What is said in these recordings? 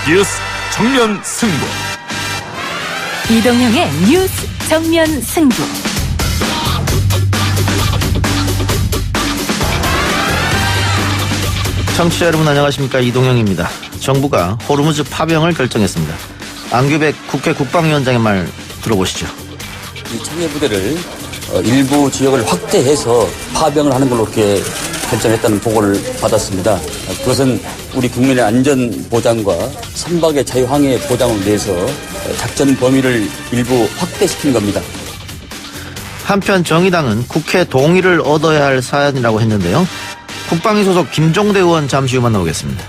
뉴스 정면 승부. 이동형의 뉴스 정면 승부. 청취자 여러분 안녕하십니까, 이동형입니다. 정부가 호르무즈 파병을 결정했습니다. 안규백 국회 국방위원장의 말 들어보시죠. 이 청해부대를 일부 지역을 확대해서 파병을 하는 걸로 이렇게 결정했다는 보고를 받았습니다. 그것은 우리 국민의 안전 보장과 선박의 자유항해 보장을 위해서 작전 범위를 일부 확대시킨 겁니다. 한편 정의당은 국회 동의를 얻어야 할 사안이라고 했는데요. 국방위 소속 김종대 의원 잠시 후 만나보겠습니다.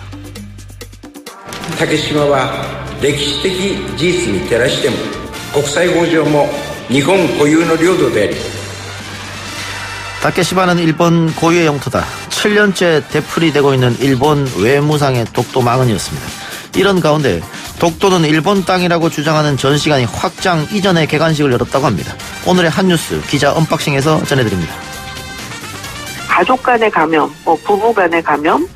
竹島は歴史的事実に照らしても国際法上も日本固有の領土であり다케시마는 일본 고유의 영토다. 7년째 되풀이되고 있는 일본 외무상의 독도 망언이었습니다. 이런 가운데 독도는 일본 땅이라고 주장하는 전시관이 확장 이전에 개관식을 열었다고 합니다. 오늘의 핫뉴스 기자 언박싱에서 전해드립니다. 가족 간의 감염, 부부 간의 감염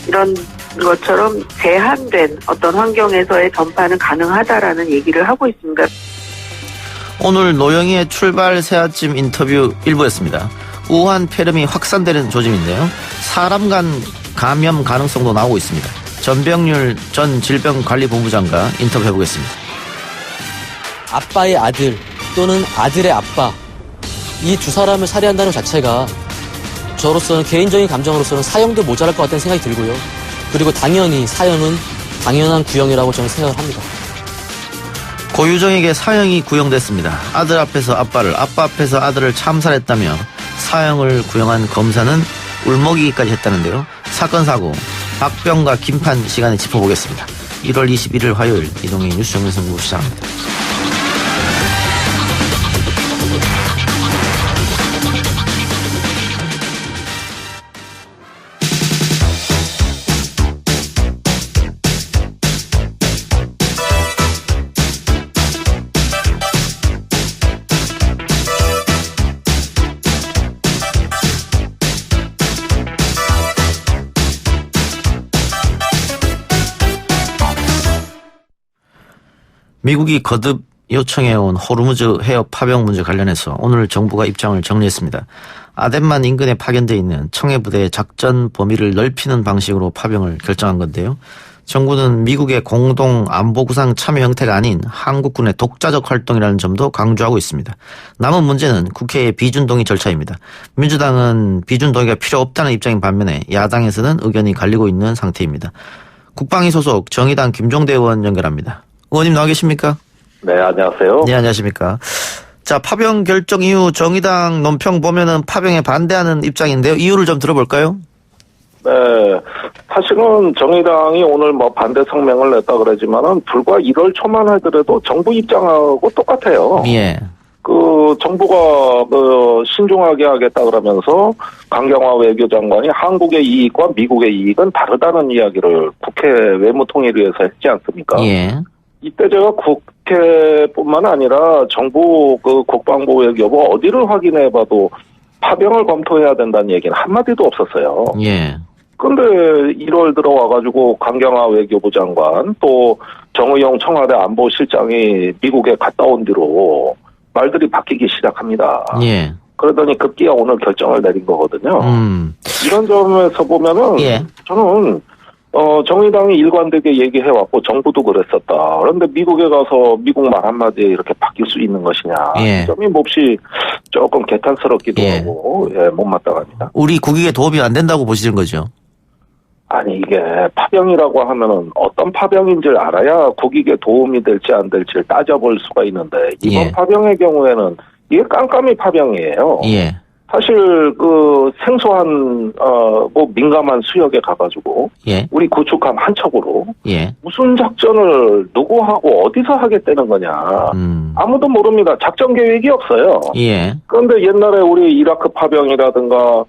이런 것처럼 제한된 어떤 환경에서의 전파는 가능하다라는 얘기를 하고 있습니다. 오늘 노영희의 출발 새아침 인터뷰 일부였습니다. 우한 폐렴이 확산되는 조짐인데요. 사람 간 감염 가능성도 나오고 있습니다. 전병률 전 질병관리본부장과 인터뷰해보겠습니다. 아빠의 아들 또는 아들의 아빠, 이 두 사람을 살해한다는 것 자체가 저로서는, 개인적인 감정으로서는 사형도 모자랄 것 같다는 생각이 들고요. 그리고 당연히 사형은 당연한 구형이라고 저는 생각을 합니다. 고유정에게 사형이 구형됐습니다. 아들 앞에서 아빠를, 아빠 앞에서 아들을 참살했다며 사형을 구형한 검사는 울먹이기까지 했다는데요. 사건 사고 박병과 김판 시간에 짚어보겠습니다. 1월 21일 화요일 이동의 뉴스 정면 승부 시작합니다. 미국이 거듭 요청해온 호르무즈 해협 파병 문제 관련해서 오늘 정부가 입장을 정리했습니다. 아덴만 인근에 파견되어 있는 청해부대의 작전 범위를 넓히는 방식으로 파병을 결정한 건데요. 정부는 미국의 공동 안보구상 참여 형태가 아닌 한국군의 독자적 활동이라는 점도 강조하고 있습니다. 남은 문제는 국회의 비준동의 절차입니다. 민주당은 비준동의가 필요 없다는 입장인 반면에 야당에서는 의견이 갈리고 있는 상태입니다. 국방위 소속 정의당 김종대 의원 연결합니다. 의원님 나와 계십니까? 네, 안녕하세요. 네, 안녕하십니까. 자, 파병 결정 이후 정의당 논평 보면은 파병에 반대하는 입장인데요. 이유를 좀 들어볼까요? 네, 사실은 정의당이 오늘 반대 성명을 냈다 그러지만은 불과 1월 초만 하더라도 정부 입장하고 똑같아요. 예. 정부가 신중하게 하겠다 그러면서 강경화 외교장관이 한국의 이익과 미국의 이익은 다르다는 이야기를 국회 외무통일위에서 했지 않습니까? 예. 이때 제가 국회뿐만 아니라 정부 국방부 외교부 어디를 확인해봐도 파병을 검토해야 된다는 얘기는 한마디도 없었어요. 예. 근데 1월 들어와가지고 강경화 외교부 장관 또 정의용 청와대 안보실장이 미국에 갔다 온 뒤로 말들이 바뀌기 시작합니다. 예. 그러더니 급기야 오늘 결정을 내린 거거든요. 이런 점에서 보면은 저는 정의당이 일관되게 얘기해왔고 정부도 그랬었다. 그런데 미국에 가서 미국 말 한마디에 이렇게 바뀔 수 있는 것이냐. 이 점이 몹시 조금 개탄스럽기도 하고 못마땅합니다. 우리 국익에 도움이 안 된다고 보시는 거죠? 아니 이게 파병이라고 하면은 어떤 파병인지를 알아야 국익에 도움이 될지 안 될지를 따져볼 수가 있는데 이번 파병의 경우에는 이게 깜깜이 파병이에요. 예. 사실 생소한 민감한 수역에 가가지고 우리 구축함 한 척으로 무슨 작전을 누구하고 어디서 하겠다는 거냐 아무도 모릅니다. 작전 계획이 없어요. 그런데 옛날에 우리 이라크 파병이라든가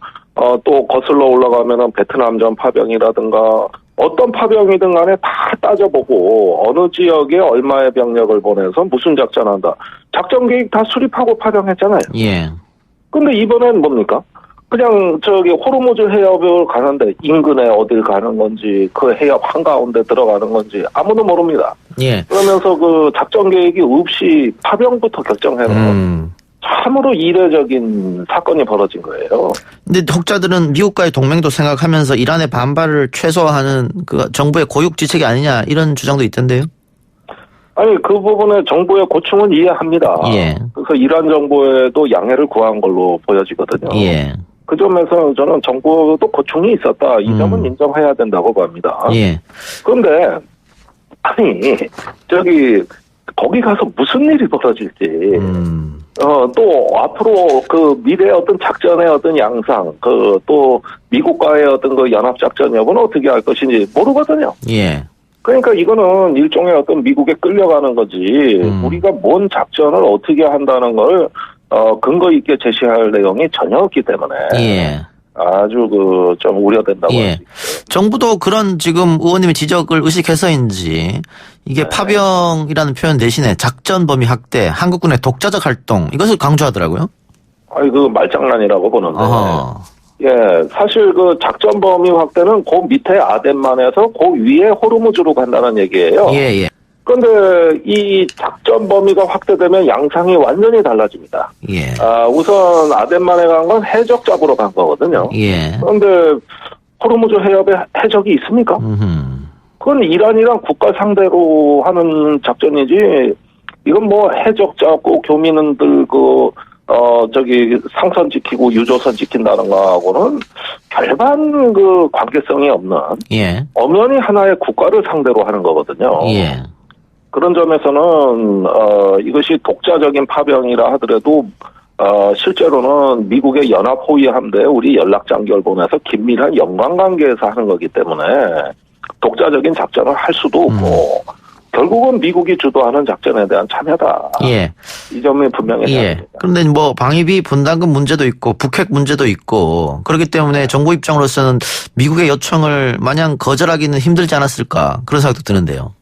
또 거슬러 올라가면은 베트남전 파병이라든가 어떤 파병이든 간에 다 따져보고 어느 지역에 얼마의 병력을 보내서 무슨 작전한다. 작전 계획 다 수립하고 파병했잖아요. 근데 이번엔 뭡니까? 그냥 호르무즈 해협을 가는데 인근에 어딜 가는 건지 그 해협 한가운데 들어가는 건지 아무도 모릅니다. 예. 그러면서 그 작전 계획이 없이 파병부터 결정해놓은 참으로 이례적인 사건이 벌어진 거예요. 근데 혹자들은 미국과의 동맹도 생각하면서 이란의 반발을 최소화하는 그 정부의 고육지책이 아니냐 이런 주장도 있던데요. 아니 그 부분에 정부의 고충은 이해합니다. 예. 그래서 이란 정부에도 양해를 구한 걸로 보여지거든요. 예. 그 점에서 저는 정부도 고충이 있었다. 이 점은 인정해야 된다고 봅니다. 예. 그런데 아니 거기 가서 무슨 일이 벌어질지 또 앞으로 그 미래의 어떤 작전의 어떤 양상 또 미국과의 어떤 그 연합작전 여부는 어떻게 할 것인지 모르거든요. 예. 그러니까 이거는 일종의 어떤 미국에 끌려가는 거지 우리가 뭔 작전을 어떻게 한다는 걸 근거 있게 제시할 내용이 전혀 없기 때문에 예. 아주 좀 우려된다고 할 수 있어요. 정부도 그런 지금 의원님의 지적을 의식해서인지 이게 네. 파병이라는 표현 대신에 작전 범위 확대, 한국군의 독자적 활동 이것을 강조하더라고요. 아니 말장난이라고 보는데. 어허. 예, 사실 그 작전 범위 확대는 그 밑에 아덴만에서 그 위에 호르무즈로 간다는 얘기예요. 예. 그런데 이 작전 범위가 확대되면 양상이 완전히 달라집니다. 예. 우선 아덴만에 간 건 해적 잡으러 간 거거든요. 예. 그런데 호르무즈 해협에 해적이 있습니까? 그건 이란이랑 국가 상대로 하는 작전이지. 이건 해적 잡고 교민은 들고 상선 지키고 유조선 지킨다는 거하고는 별반 관계성이 없는. 예. 엄연히 하나의 국가를 상대로 하는 거거든요. 예. 그런 점에서는 이것이 독자적인 파병이라 하더라도 실제로는 미국의 연합 호위 함대 우리 연락장교를 보내서 긴밀한 연관관계에서 하는 거기 때문에 독자적인 작전을 할 수도 없고 결국은 미국이 주도하는 작전에 대한 참여다. 예. 이 점이 분명히 예. 그런데 방위비 분담금 문제도 있고 북핵 문제도 있고 그렇기 때문에 정부 입장으로서는 미국의 요청을 마냥 거절하기는 힘들지 않았을까 그런 생각도 드는데요.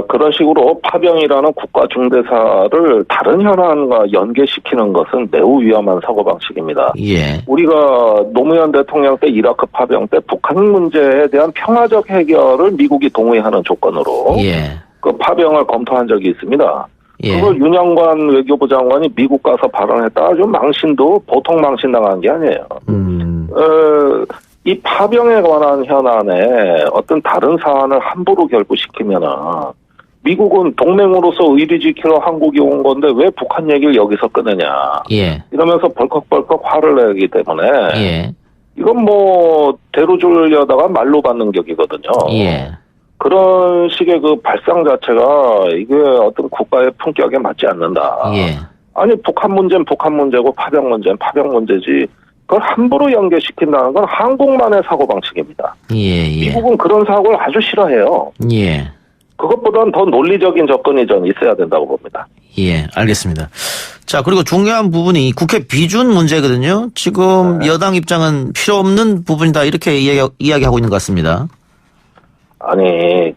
그런 식으로 파병이라는 국가 중대사를 다른 현안과 연계시키는 것은 매우 위험한 사고방식입니다. 예. 우리가 노무현 대통령 때 이라크 파병 때 북한 문제에 대한 평화적 해결을 미국이 동의하는 조건으로 예. 그 파병을 검토한 적이 있습니다. 예. 그걸 윤영관 외교부 장관이 미국 가서 발언했다가 아주 망신도 보통 망신 당한 게 아니에요. 이 파병에 관한 현안에 어떤 다른 사안을 함부로 결부시키면은 미국은 동맹으로서 의리 지키러 한국이 온 건데 왜 북한 얘기를 여기서 꺼내냐. 예. 이러면서 벌컥벌컥 화를 내기 때문에 예. 이건 대로 주려다가 말로 받는 격이거든요. 예. 그런 식의 발상 자체가 이게 어떤 국가의 품격에 맞지 않는다. 예. 아니 북한 문제는 북한 문제고 파병 문제는 파병 문제지. 그걸 함부로 연계시킨다는 건 한국만의 사고방식입니다. 예. 미국은 그런 사고를 아주 싫어해요. 예. 그것보다는 더 논리적인 접근이 전 있어야 된다고 봅니다. 예, 알겠습니다. 자, 그리고 중요한 부분이 국회 비준 문제거든요. 지금 네. 여당 입장은 필요 없는 부분이다 이렇게 이야기하고 있는 것 같습니다. 아니,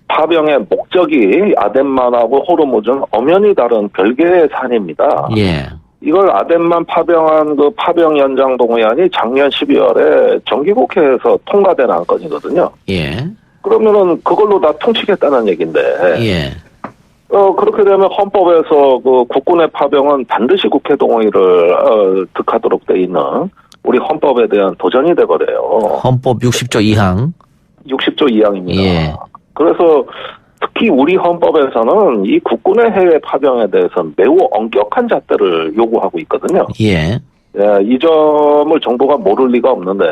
파병의 목적이 아덴만하고 호르무즈는 엄연히 다른 별개의 산입니다. 예. 이걸 아덴만 파병한 파병 연장 동의안이 작년 12월에 정기국회에서 통과된 안건이거든요. 예. 그러면은 그걸로 다 통치겠다는 얘기인데. 예. 그렇게 되면 헌법에서 국군의 파병은 반드시 국회 동의를 득하도록 돼 있는 우리 헌법에 대한 도전이 돼버려요. 헌법 60조 2항. 60조 2항입니다. 예. 그래서 특히 우리 헌법에서는 이 국군의 해외 파병에 대해서는 매우 엄격한 잣대를 요구하고 있거든요. 예. 예, 이 점을 정부가 모를 리가 없는데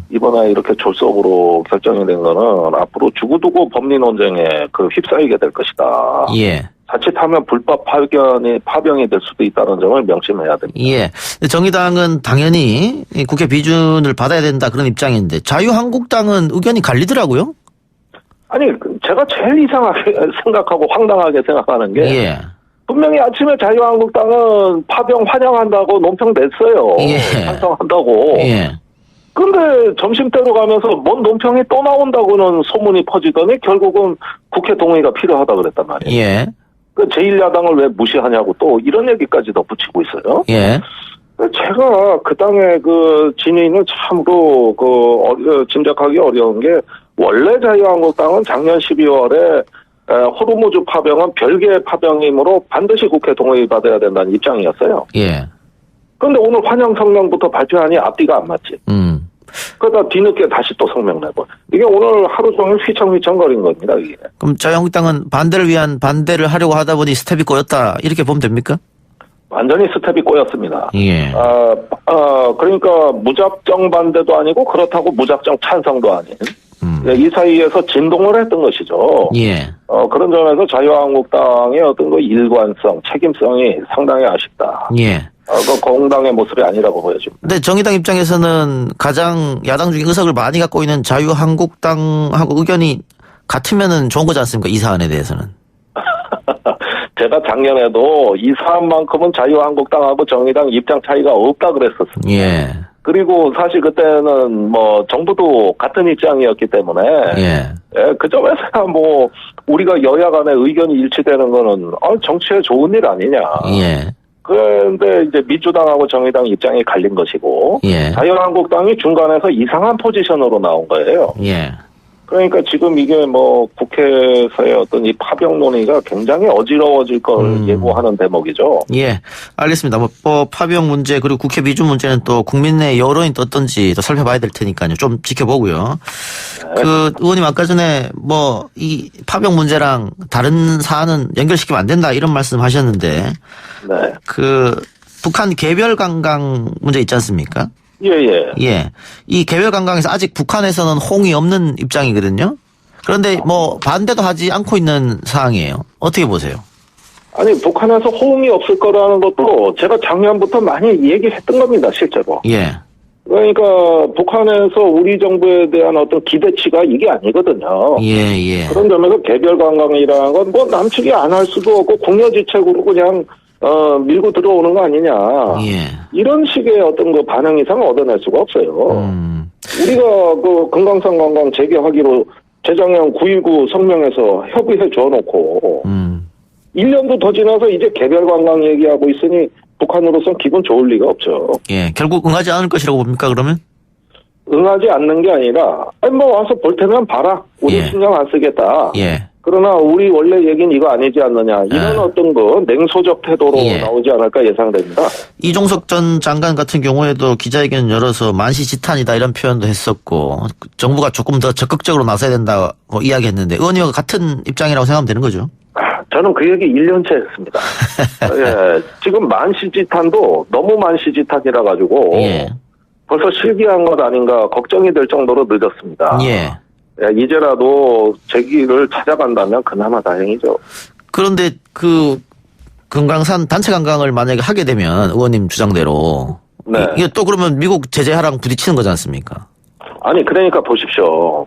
이번에 이렇게 졸속으로 결정이 된 거는 앞으로 두고두고 법리 논쟁에 휩싸이게 될 것이다. 예. 자칫하면 불법 파병이 될 수도 있다는 점을 명심해야 됩니다. 예. 정의당은 당연히 국회 비준을 받아야 된다 그런 입장인데 자유한국당은 의견이 갈리더라고요. 아니 제가 제일 이상하게 생각하고 황당하게 생각하는 게 예. 분명히 아침에 자유한국당은 파병 환영한다고 논평 냈어요. 예. 찬성한다고. 예. 근데 점심때로 가면서 뭔 논평이 또 나온다고는 소문이 퍼지더니 결국은 국회 동의가 필요하다 그랬단 말이에요. 예. 제1야당을 왜 무시하냐고 또 이런 얘기까지 덧붙이고 있어요. 예. 제가 그 당의 그 진위는 참으로 짐작하기 어려운 게 원래 자유한국당은 작년 12월에 호르무즈 파병은 별개의 파병이므로 반드시 국회 동의 받아야 된다는 입장이었어요. 예. 그런데 오늘 환영 성명부터 발표하니 앞뒤가 안 맞지. 그러다 뒤늦게 다시 또 성명 내고. 이게 오늘 하루 종일 휘청휘청거린 겁니다, 이게. 그럼 자유한국당은 반대를 위한 반대를 하려고 하다 보니 스텝이 꼬였다, 이렇게 보면 됩니까? 완전히 스텝이 꼬였습니다. 예. 그러니까 무작정 반대도 아니고 그렇다고 무작정 찬성도 아닌. 이 사이에서 진동을 했던 것이죠. 예. 그런 점에서 자유한국당의 어떤 그 일관성, 책임성이 상당히 아쉽다. 예. 그 공당의 모습이 아니라고 보여집니다. 근데 정의당 입장에서는 가장 야당 중에 의석을 많이 갖고 있는 자유한국당하고 의견이 같으면은 좋은 거지 않습니까? 이 사안에 대해서는. 제가 작년에도 이 사안만큼은 자유한국당하고 정의당 입장 차이가 없다 그랬었습니다. 예. 그리고 사실 그때는 뭐 정부도 같은 입장이었기 때문에 그 점에서야 뭐 우리가 여야 간의 의견이 일치되는 거는 정치에 좋은 일 아니냐. 예. 그런데 이제 민주당하고 정의당 입장이 갈린 것이고 자유한국당이 중간에서 이상한 포지션으로 나온 거예요. 예. 그러니까 지금 이게 뭐 국회에서의 어떤 이 파병 논의가 굉장히 어지러워질 걸 예고하는 대목이죠. 예, 알겠습니다. 뭐 파병 문제 그리고 국회 미준 문제는 또 국민 내 여론이 어떤지 또 살펴봐야 될 테니까요. 좀 지켜보고요. 그 의원님 아까 전에 뭐 이 파병 문제랑 다른 사안은 연결시키면 안 된다 이런 말씀하셨는데, 그 북한 개별 관광 문제 있지 않습니까? 예. 이 개별 관광에서 아직 북한에서는 호응이 없는 입장이거든요. 그런데 뭐 반대도 하지 않고 있는 상황이에요. 어떻게 보세요? 아니, 북한에서 호응이 없을 거라는 것도 제가 작년부터 많이 얘기했던 겁니다, 실제로. 예. 그러니까 북한에서 우리 정부에 대한 어떤 기대치가 이게 아니거든요. 예. 그런 점에서 개별 관광이라는 건 뭐 남측이 안 할 수도 없고 궁여지책으로 그냥 밀고 들어오는 거 아니냐. 이런 식의 어떤 그 반응 이상을 얻어낼 수가 없어요. 우리가 그 금강산 관광 재개하기로 재작년 9.19 성명에서 협의해 줘놓고 1년도 더 지나서 이제 개별 관광 얘기하고 있으니 북한으로서는 기분 좋을 리가 없죠. 예, 결국 응하지 않을 것이라고 봅니까 그러면? 응하지 않는 게 아니라 뭐 와서 볼 테면 봐라. 우리 신경 안 쓰겠다. 그러나 우리 원래 얘기는 이거 아니지 않느냐. 이런 어떤 거 냉소적 태도로 나오지 않을까 예상됩니다. 이종석 전 장관 같은 경우에도 기자회견 열어서 만시지탄이다 이런 표현도 했었고 정부가 조금 더 적극적으로 나서야 된다고 이야기했는데 의원님과 같은 입장이라고 생각하면 되는 거죠? 저는 그 얘기 1년째 했습니다. 지금 만시지탄도 너무 만시지탄이라 가지고 벌써 실기한 것 아닌가 걱정이 될 정도로 늦었습니다. 이제라도 제 길을 찾아간다면 그나마 다행이죠. 그런데 그 금강산 단체 관광을 만약에 하게 되면 의원님 주장대로 이게 또 그러면 미국 제재하랑 부딪히는 거지 않습니까? 아니 그러니까 보십시오.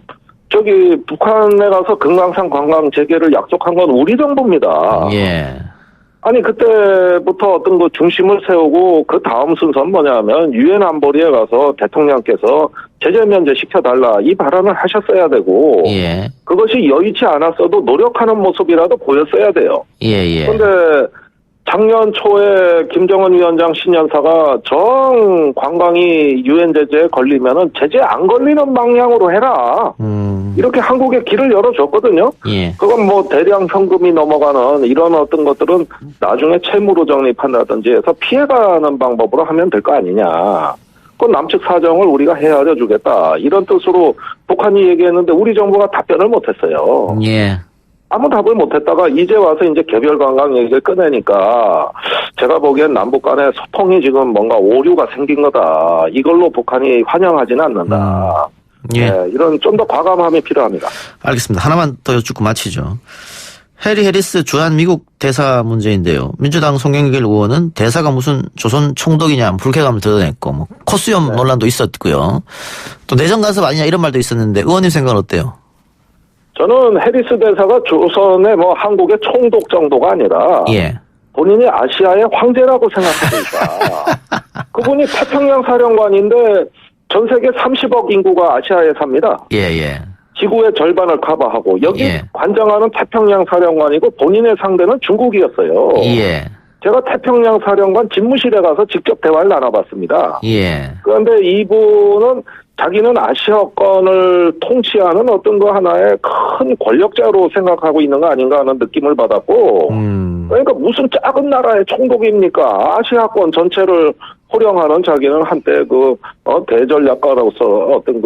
저기 북한에 가서 금강산 관광 재개를 약속한 건 우리 정부입니다. 아니 그때부터 어떤 그 중심을 세우고 그 다음 순서는 뭐냐면 유엔 안보리에 가서 대통령께서 제재 면제 시켜달라 이 발언을 하셨어야 되고 그것이 여의치 않았어도 노력하는 모습이라도 보였어야 돼요. 그런데 작년 초에 김정은 위원장 신년사가 정 관광이 유엔 제재에 걸리면은 제재 안 걸리는 방향으로 해라. 이렇게 한국에 길을 열어줬거든요. 그건 뭐 대량 현금이 넘어가는 이런 어떤 것들은 나중에 채무로 적립한다든지 해서 피해가는 방법으로 하면 될 거 아니냐. 그건 남측 사정을 우리가 헤아려 주겠다. 이런 뜻으로 북한이 얘기했는데 우리 정부가 답변을 못했어요. 아무 답을 못했다가 이제 와서 이제 개별 관광 얘기를 꺼내니까 제가 보기엔 남북 간의 소통이 지금 뭔가 오류가 생긴 거다. 이걸로 북한이 환영하지는 않는다. 이런 좀 더 과감함이 필요합니다. 알겠습니다. 하나만 더 여쭙고 마치죠. 해리 해리스 주한 미국 대사 문제인데요. 민주당 송영길 의원은 대사가 무슨 조선 총독이냐 불쾌감을 드러냈고 뭐 코수염 논란도 있었고요. 또 내정 간섭 아니냐 이런 말도 있었는데 의원님 생각은 어때요? 저는 해리스 대사가 조선의 뭐 한국의 총독 정도가 아니라 본인이 아시아의 황제라고 생각합니다. 그분이 태평양 사령관인데 전 세계 30억 인구가 아시아에 삽니다. 지구의 절반을 커버하고 여기 관장하는 태평양 사령관이고 본인의 상대는 중국이었어요. 제가 태평양 사령관 집무실에 가서 직접 대화를 나눠봤습니다. 예. 그런데 이분은 자기는 아시아권을 통치하는 어떤 거 하나의 큰 권력자로 생각하고 있는 거 아닌가 하는 느낌을 받았고, 그러니까 무슨 작은 나라의 총독입니까? 아시아권 전체를 호령하는 자기는 한때 대전략가로서 어떤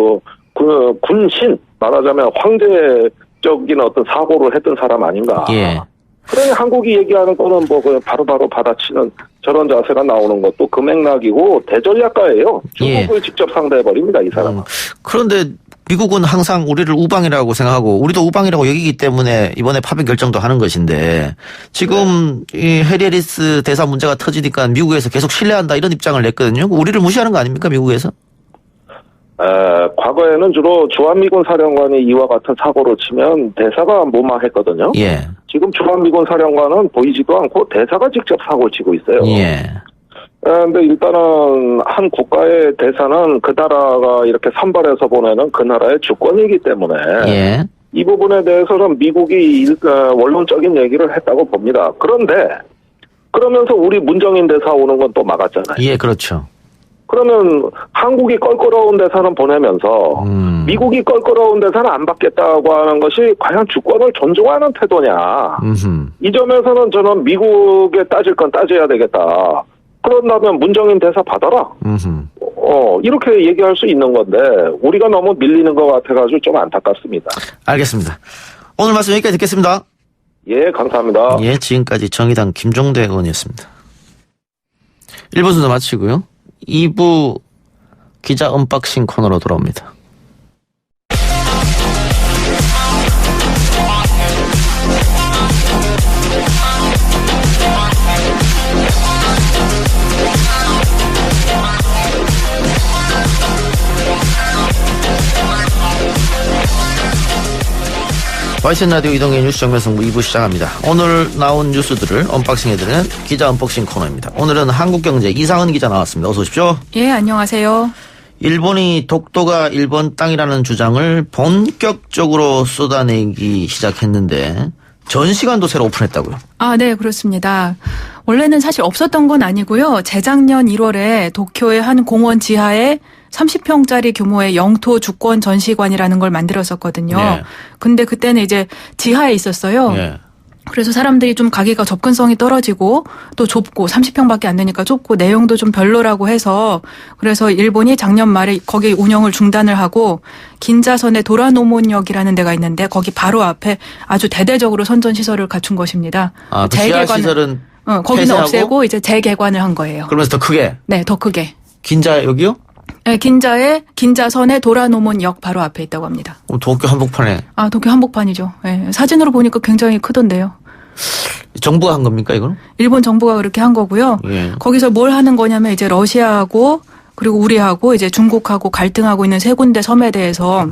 군신, 말하자면 황제적인 어떤 사고를 했던 사람 아닌가. 예. 그러니 한국이 얘기하는 거는 그냥 바로바로 받아치는 저런 자세가 나오는 것도 그 맥락이고 대전략가예요. 중국을 직접 상대해버립니다, 이 사람은. 그런데 미국은 항상 우리를 우방이라고 생각하고 우리도 우방이라고 여기기 때문에 이번에 파병 결정도 하는 것인데 지금 이 해리 해리스 대사 문제가 터지니까 미국에서 계속 신뢰한다 이런 입장을 냈거든요. 우리를 무시하는 거 아닙니까, 미국에서? 과거에는 주로 주한미군 사령관이 이와 같은 사고를 치면 대사가 무마했거든요. 예. 지금 주한미군 사령관은 보이지도 않고 대사가 직접 사고를 치고 있어요. 예. 근데 일단은 한 국가의 대사는 그 나라가 이렇게 선발해서 보내는 그 나라의 주권이기 때문에 예. 이 부분에 대해서는 미국이 원론적인 얘기를 했다고 봅니다. 그런데 그러면서 우리 문정인 대사 오는 건 또 막았잖아요. 예, 그렇죠. 그러면 한국이 껄끄러운 대사는 보내면서 미국이 껄끄러운 대사는 안 받겠다고 하는 것이 과연 주권을 존중하는 태도냐. 이 점에서는 저는 미국에 따질 건 따져야 되겠다. 그런다면 문정인 대사 받아라. 이렇게 얘기할 수 있는 건데 우리가 너무 밀리는 것 같아가지고 좀 안타깝습니다. 알겠습니다. 오늘 말씀 여기까지 듣겠습니다. 예, 감사합니다. 예, 지금까지 정의당 김종대 의원이었습니다. 1부 순서 마치고요. 2부 기자 언박싱 코너로 돌아옵니다. YTN 라디오 이동의 뉴스 정면승부 2부 시작합니다. 오늘 나온 뉴스들을 언박싱해드리는 기자 언박싱 코너입니다. 오늘은 한국경제 이상은 기자 나왔습니다. 어서 오십시오. 예, 안녕하세요. 일본이 독도가 일본 땅이라는 주장을 본격적으로 쏟아내기 시작했는데 전시관도 새로 오픈했다고요? 아, 네, 그렇습니다. 원래는 사실 없었던 건 아니고요. 재작년 1월에 도쿄의 한 공원 지하에 30평짜리 규모의 영토 주권 전시관이라는 걸 만들었었거든요. 네. 근데 그때는 이제 지하에 있었어요. 네. 그래서 사람들이 좀 가기가 접근성이 떨어지고 또 좁고 30평밖에 안 되니까 좁고 내용도 좀 별로라고 해서 그래서 일본이 작년 말에 거기 운영을 중단을 하고 긴자선의 도라노몬역이라는 데가 있는데 거기 바로 앞에 아주 대대적으로 선전 시설을 갖춘 것입니다. 아, 그 지하 시설은 거기는 폐쇄하고? 없애고 이제 재개관을 한 거예요. 그러면서 더 크게? 네, 더 크게. 긴자 여기요? 네, 긴자선의 도라노몬역 바로 앞에 있다고 합니다. 도쿄 한복판에? 아, 도쿄 한복판이죠. 네, 사진으로 보니까 굉장히 크던데요. 정부가 한 겁니까, 이거는? 일본 정부가 그렇게 한 거고요. 예. 거기서 뭘 하는 거냐면 이제 러시아하고 그리고 우리하고 이제 중국하고 갈등하고 있는 세 군데 섬에 대해서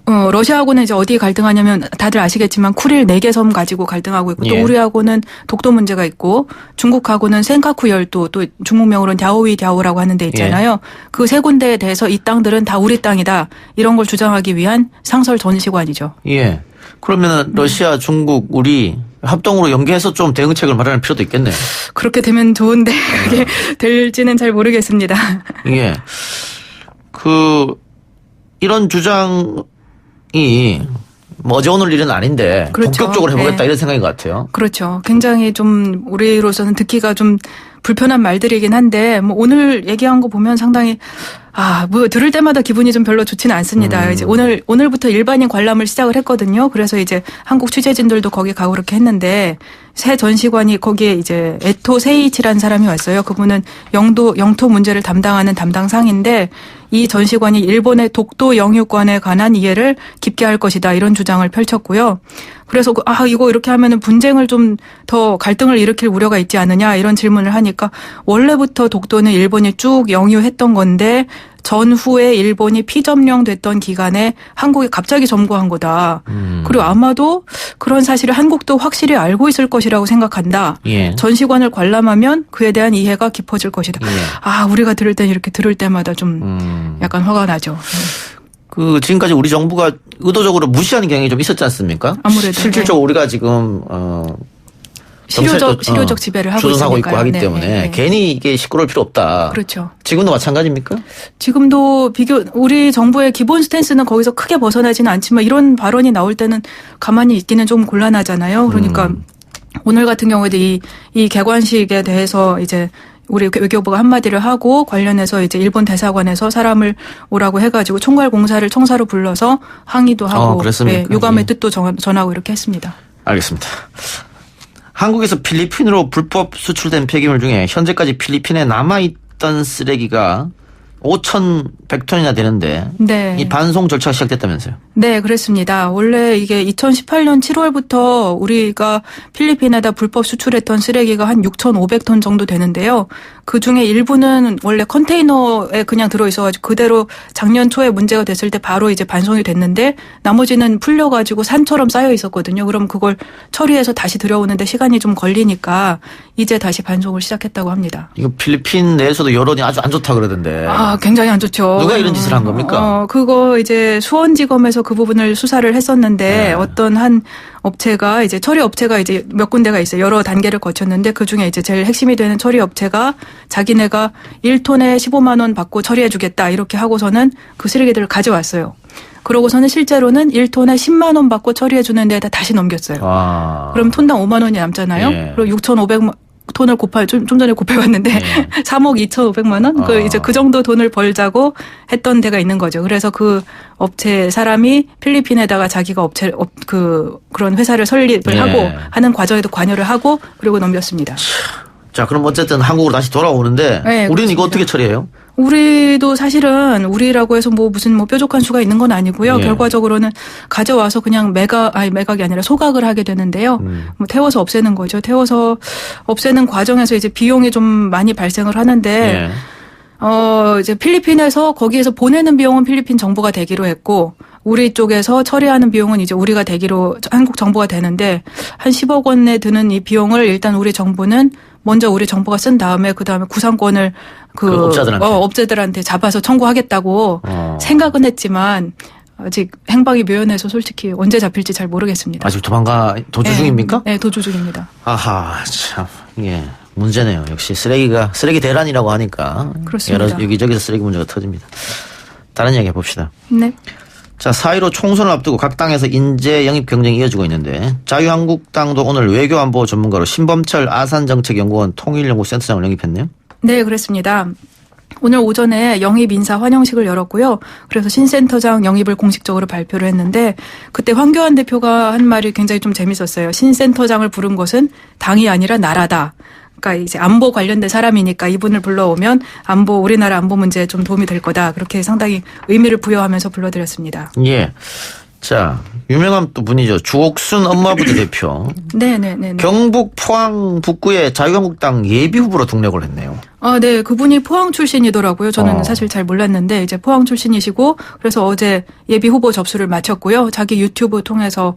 러시아하고는 이제 어디에 갈등하냐면 다들 아시겠지만 쿠릴 4개 섬 가지고 갈등하고 있고 또 예. 우리하고는 독도 문제가 있고 중국하고는 센카쿠 열도 또 중국명으로는 갸오위 갸오라고 하는 데 있잖아요. 그 세 군데에 대해서 이 땅들은 다 우리 땅이다. 이런 걸 주장하기 위한 상설 전시관이죠. 예. 그러면 러시아, 중국, 우리 합동으로 연계해서 좀 대응책을 마련할 필요도 있겠네요. 그렇게 되면 좋은데 그게 될지는 잘 모르겠습니다. 예. 이런 주장이 뭐 어제 오늘 일은 아닌데 그렇죠. 본격적으로 해보겠다 네. 이런 생각인 것 같아요. 그렇죠. 굉장히 좀 우리로서는 듣기가 좀 불편한 말들이긴 한데 뭐 오늘 얘기한 거 보면 상당히 뭐 들을 때마다 기분이 좀 별로 좋지는 않습니다. 이제 오늘부터 일반인 관람을 시작을 했거든요. 그래서 이제 한국 취재진들도 거기 가고 그렇게 했는데 새 전시관이 거기에 이제 에토 세이치라는 사람이 왔어요. 그분은 영토 문제를 담당하는 담당상인데 이 전시관이 일본의 독도 영유권에 관한 이해를 깊게 할 것이다 이런 주장을 펼쳤고요. 그래서 이거 이렇게 하면은 분쟁을 좀 더 갈등을 일으킬 우려가 있지 않느냐 이런 질문을 하니까 원래부터 독도는 일본이 쭉 영유했던 건데 전후에 일본이 피점령됐던 기간에 한국이 갑자기 점거한 거다. 그리고 아마도 그런 사실을 한국도 확실히 알고 있을 것이라고 생각한다. 예. 전시관을 관람하면 그에 대한 이해가 깊어질 것이다. 예. 우리가 들을 때 이렇게 들을 때마다 좀 약간 화가 나죠. 지금까지 우리 정부가 의도적으로 무시하는 경향이 좀 있었지 않습니까? 아무래도. 실질적으로 우리가 지금, 실효적 지배를 하고 주둔하고 있고 있으니까요. 하기 네, 때문에 네. 괜히 이게 시끄러울 필요 없다. 그렇죠. 지금도 마찬가지입니까? 지금도 우리 정부의 기본 스탠스는 거기서 크게 벗어나지는 않지만 이런 발언이 나올 때는 가만히 있기는 좀 곤란하잖아요. 그러니까 오늘 같은 경우에도 이 개관식에 대해서 이제 우리 외교부가 한마디를 하고 관련해서 이제 일본 대사관에서 사람을 오라고 해가지고 총괄공사를 청사로 불러서 항의도 하고 네, 유감의 뜻도 전하고 이렇게 했습니다. 알겠습니다. 한국에서 필리핀으로 불법 수출된 폐기물 중에 현재까지 필리핀에 남아있던 쓰레기가 5,100톤이나 되는데 네. 이 반송 절차가 시작됐다면서요? 네, 그렇습니다. 원래 이게 2018년 7월부터 우리가 필리핀에다 불법 수출했던 쓰레기가 한 6,500톤 정도 되는데요. 그중에 일부는 원래 컨테이너에 그냥 들어있어가지고 그대로 작년 초에 문제가 됐을 때 바로 이제 반송이 됐는데 나머지는 풀려가지고 산처럼 쌓여 있었거든요. 그럼 그걸 처리해서 다시 들여오는데 시간이 좀 걸리니까 이제 다시 반송을 시작했다고 합니다. 이거 필리핀 내에서도 여론이 아주 안 좋다 그러던데. 아, 굉장히 안 좋죠. 누가 이런 짓을 한 겁니까? 그거 이제 수원지검에서 그 부분을 수사를 했었는데 네. 어떤 한 업체가 이제 처리 업체가 이제 몇 군데가 있어요. 여러 단계를 거쳤는데 그 중에 이제 제일 핵심이 되는 처리 업체가 자기네가 1톤에 15만 원 받고 처리해 주겠다 이렇게 하고서는 그 쓰레기들을 가져왔어요. 그러고서는 실제로는 1톤에 10만 원 받고 처리해 주는 데에다 다시 넘겼어요. 그럼 톤당 5만 원이 남잖아요. 예. 그리고 6,500만 톤을 좀 전에 곱해봤는데 3억 2,500만 원? 이제 그 정도 돈을 벌자고 했던 데가 있는 거죠. 그래서 그 업체 사람이 필리핀에다가 자기가 그런 회사를 설립을 하고 하는 과정에도 관여를 하고 그리고 넘겼습니다. 자, 그럼 어쨌든 한국으로 다시 돌아오는데 네, 우리는 이거 어떻게 처리해요? 우리도 사실은 우리라고 해서 무슨 뾰족한 수가 있는 건 아니고요. 결과적으로는 가져와서 그냥 매각이 아니라 소각을 하게 되는데요. 태워서 없애는 거죠. 태워서 없애는 과정에서 이제 비용이 좀 많이 발생을 하는데 이제 필리핀에서 거기에서 보내는 비용은 필리핀 정부가 대기로 했고 우리 쪽에서 처리하는 비용은 이제 우리가 대기로 한국 정부가 되는데 한 10억 원에 드는 이 비용을 일단 우리 정부는 먼저 우리 정부가 쓴 다음에 그다음에 구상권을 업체들한테 잡아서 청구하겠다고 생각은 했지만 아직 행방이 묘연해서 솔직히 언제 잡힐지 잘 모르겠습니다. 아직 도주 중입니까? 네, 도주 중입니다. 아하, 참 이게 문제네요. 역시 쓰레기 대란이라고 하니까 그렇습니다. 여기저기서 쓰레기 문제가 터집니다. 다른 이야기 해봅시다. 네. 자, 4.15 총선을 앞두고 각 당에서 인재 영입 경쟁이 이어지고 있는데 자유한국당도 오늘 외교안보 전문가로 신범철 아산정책연구원 통일연구센터장을 영입했네요. 네, 그렇습니다. 오늘 오전에 영입 인사 환영식을 열었고요. 그래서 신센터장 영입을 공식적으로 발표를 했는데 그때 황교안 대표가 한 말이 굉장히 좀 재밌었어요. 신센터장을 부른 것은 당이 아니라 나라다. 그러니까 이제 안보 관련된 사람이니까 이분을 불러오면 우리나라 안보 문제에 좀 도움이 될 거다. 그렇게 상당히 의미를 부여하면서 불러드렸습니다. 예. 자, 유명한 또 분이죠. 주옥순 엄마부대 대표. 네네네. 경북 포항 북구에 자유한국당 예비 후보로 등록을 했네요. 네. 그분이 포항 출신이더라고요. 저는 사실 잘 몰랐는데 이제 포항 출신이시고 그래서 어제 예비 후보 접수를 마쳤고요. 자기 유튜브 통해서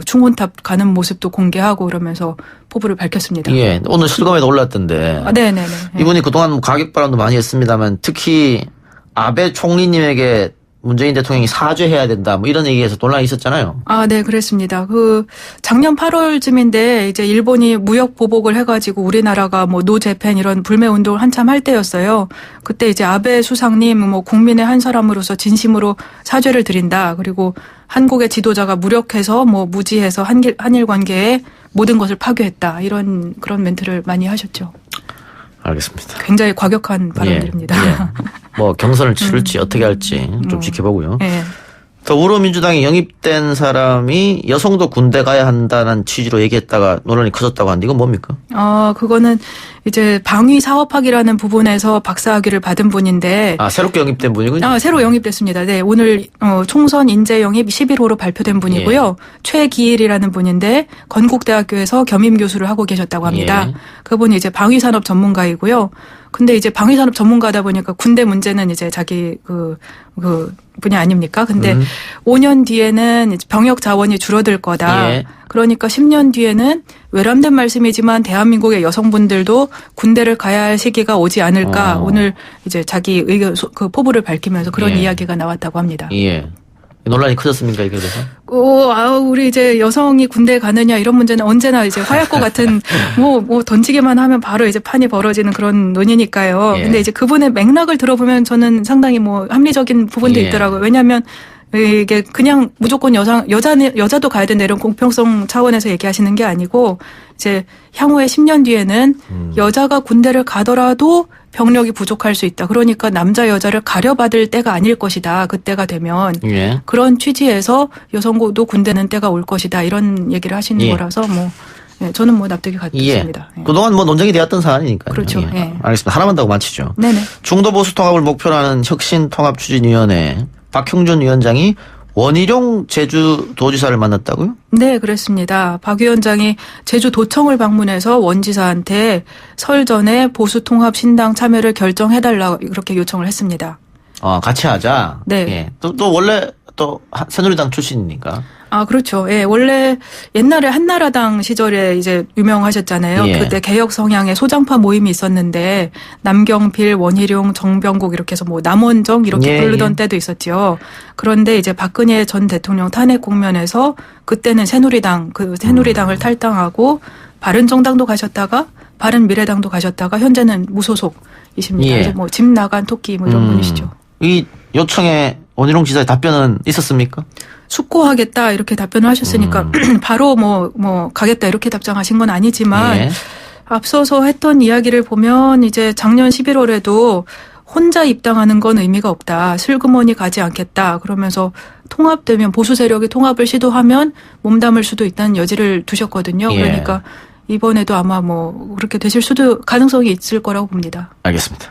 충혼탑 가는 모습도 공개하고 그러면서 포부를 밝혔습니다. 예. 오늘 실검에도 올랐던데. 네네네. 이분이 그동안 가격 발언도 많이 했습니다만 특히 아베 총리님에게 문재인 대통령이 사죄해야 된다 이런 얘기에서 논란이 있었잖아요. 네, 그랬습니다. 작년 8월쯤인데 이제 일본이 무역 보복을 해가지고 우리나라가 노 재팬 이런 불매 운동을 한참 할 때였어요. 그때 이제 아베 수상님 국민의 한 사람으로서 진심으로 사죄를 드린다. 그리고 한국의 지도자가 무력해서 무지해서 한일 관계에 모든 것을 파괴했다. 그런 멘트를 많이 하셨죠. 알겠습니다. 굉장히 과격한 발언들입니다. 경선을 치를지 어떻게 할지 좀 지켜보고요. 예. 더불어민주당에 영입된 사람이 여성도 군대 가야 한다는 취지로 얘기했다가 논란이 커졌다고 하는데 이건 뭡니까? 그거는 이제 방위 사업학이라는 부분에서 박사학위를 받은 분인데. 새롭게 영입된 분이군요? 새로 영입됐습니다. 네. 오늘 총선 인재 영입 11호로 발표된 분이고요. 최기일이라는 분인데 건국대학교에서 겸임 교수를 하고 계셨다고 합니다. 그분이 이제 방위산업 전문가이고요. 근데 이제 방위산업 전문가다 보니까 군대 문제는 이제 자기 그 분야 아닙니까? 근데 5년 뒤에는 병역 자원이 줄어들 거다. 그러니까 10년 뒤에는 외람된 말씀이지만 대한민국의 여성분들도 군대를 가야 할 시기가 오지 않을까. 오늘 이제 자기 의견 포부를 밝히면서 그런 이야기가 나왔다고 합니다. 예. 논란이 커졌습니까, 이게 그래서? 우리 이제 여성이 군대에 가느냐 이런 문제는 언제나 이제 화약고 같은 뭐 던지기만 하면 바로 이제 판이 벌어지는 그런 논의니까요. 예. 근데 이제 그분의 맥락을 들어보면 저는 상당히 뭐 합리적인 부분도 예. 있더라고요. 왜냐하면 이게 그냥 무조건 여자도 가야 된다 이런 공평성 차원에서 얘기하시는 게 아니고 이제 향후에 10년 뒤에는 여자가 군대를 가더라도 병력이 부족할 수 있다. 그러니까 남자 여자를 가려받을 때가 아닐 것이다. 그때가 되면 예. 그런 취지에서 여성도 군대는 때가 올 것이다. 이런 얘기를 하시는 예. 거라서 뭐 저는 뭐 납득이 갔습니다. 예. 그동안 뭐 논쟁이 되었던 사안이니까요. 그렇죠. 예. 예. 알겠습니다. 하나만 더 마치죠. 네네. 중도 보수 통합을 목표로 하는 혁신통합추진위원회 박형준 위원장이 원희룡 제주도지사를 만났다고요? 네, 그렇습니다. 박 위원장이 제주도청을 방문해서 원지사한테 설 전에 보수통합 신당 참여를 결정해달라고 이렇게 요청을 했습니다. 같이 하자. 네. 예. 또 원래 또 새누리당 출신이니까. 그렇죠. 예, 원래 옛날에 한나라당 시절에 이제 유명하셨잖아요. 예. 그때 개혁 성향의 소장파 모임이 있었는데 남경필, 원희룡, 정병국 이렇게 해서 뭐 남원정 이렇게 예, 부르던 예. 때도 있었죠. 그런데 이제 박근혜 전 대통령 탄핵 국면에서 그때는 새누리당을 탈당하고 바른정당도 가셨다가 바른미래당도 가셨다가 현재는 무소속이십니다. 예. 이제 뭐 집 나간 토끼 뭐 이런 분이시죠. 이 요청에 원희룡 지사의 답변은 있었습니까? 숙고하겠다 이렇게 답변을 하셨으니까 바로 뭐 가겠다 이렇게 답장하신 건 아니지만 예. 앞서서 했던 이야기를 보면 이제 작년 11월에도 혼자 입당하는 건 의미가 없다. 슬그머니 가지 않겠다. 그러면서 통합되면 보수 세력이 통합을 시도하면 몸담을 수도 있다는 여지를 두셨거든요. 예. 그러니까 이번에도 아마 뭐 그렇게 되실 수도 가능성이 있을 거라고 봅니다. 알겠습니다.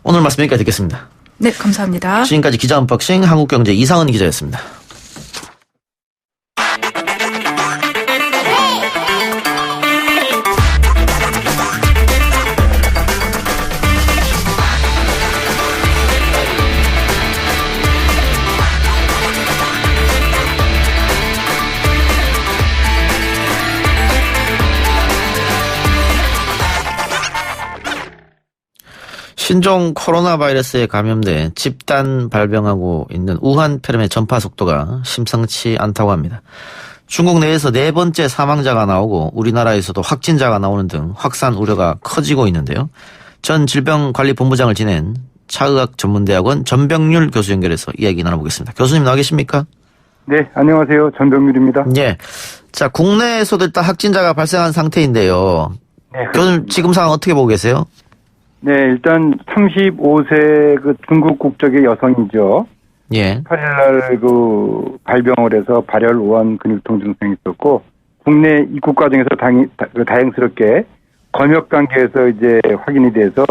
오늘 말씀 여기까지 듣겠습니다. 네, 감사합니다. 지금까지 기자 언박싱 한국경제 이상은 기자였습니다. 신종 코로나 바이러스에 감염돼 집단 발병하고 있는 우한 폐렴의 전파 속도가 심상치 않다고 합니다. 중국 내에서 4번째 사망자가 나오고 우리나라에서도 확진자가 나오는 등 확산 우려가 커지고 있는데요. 전 질병관리본부장을 지낸 차의학전문대학원 전병률 교수 연결해서 이야기 나눠보겠습니다. 교수님 나와 계십니까? 네, 안녕하세요. 전병률입니다. 예. 자, 국내에서도 일단 확진자가 발생한 상태인데요. 네, 교수님 지금 상황 어떻게 보고 계세요? 네, 일단 35세 그 중국 국적의 여성이죠. 예. 8일날 그 발병을 해서 발열, 우한, 근육통 증상이 있었고 국내 입국 과정에서 다행스럽게 검역 단계에서 이제 확인이 돼서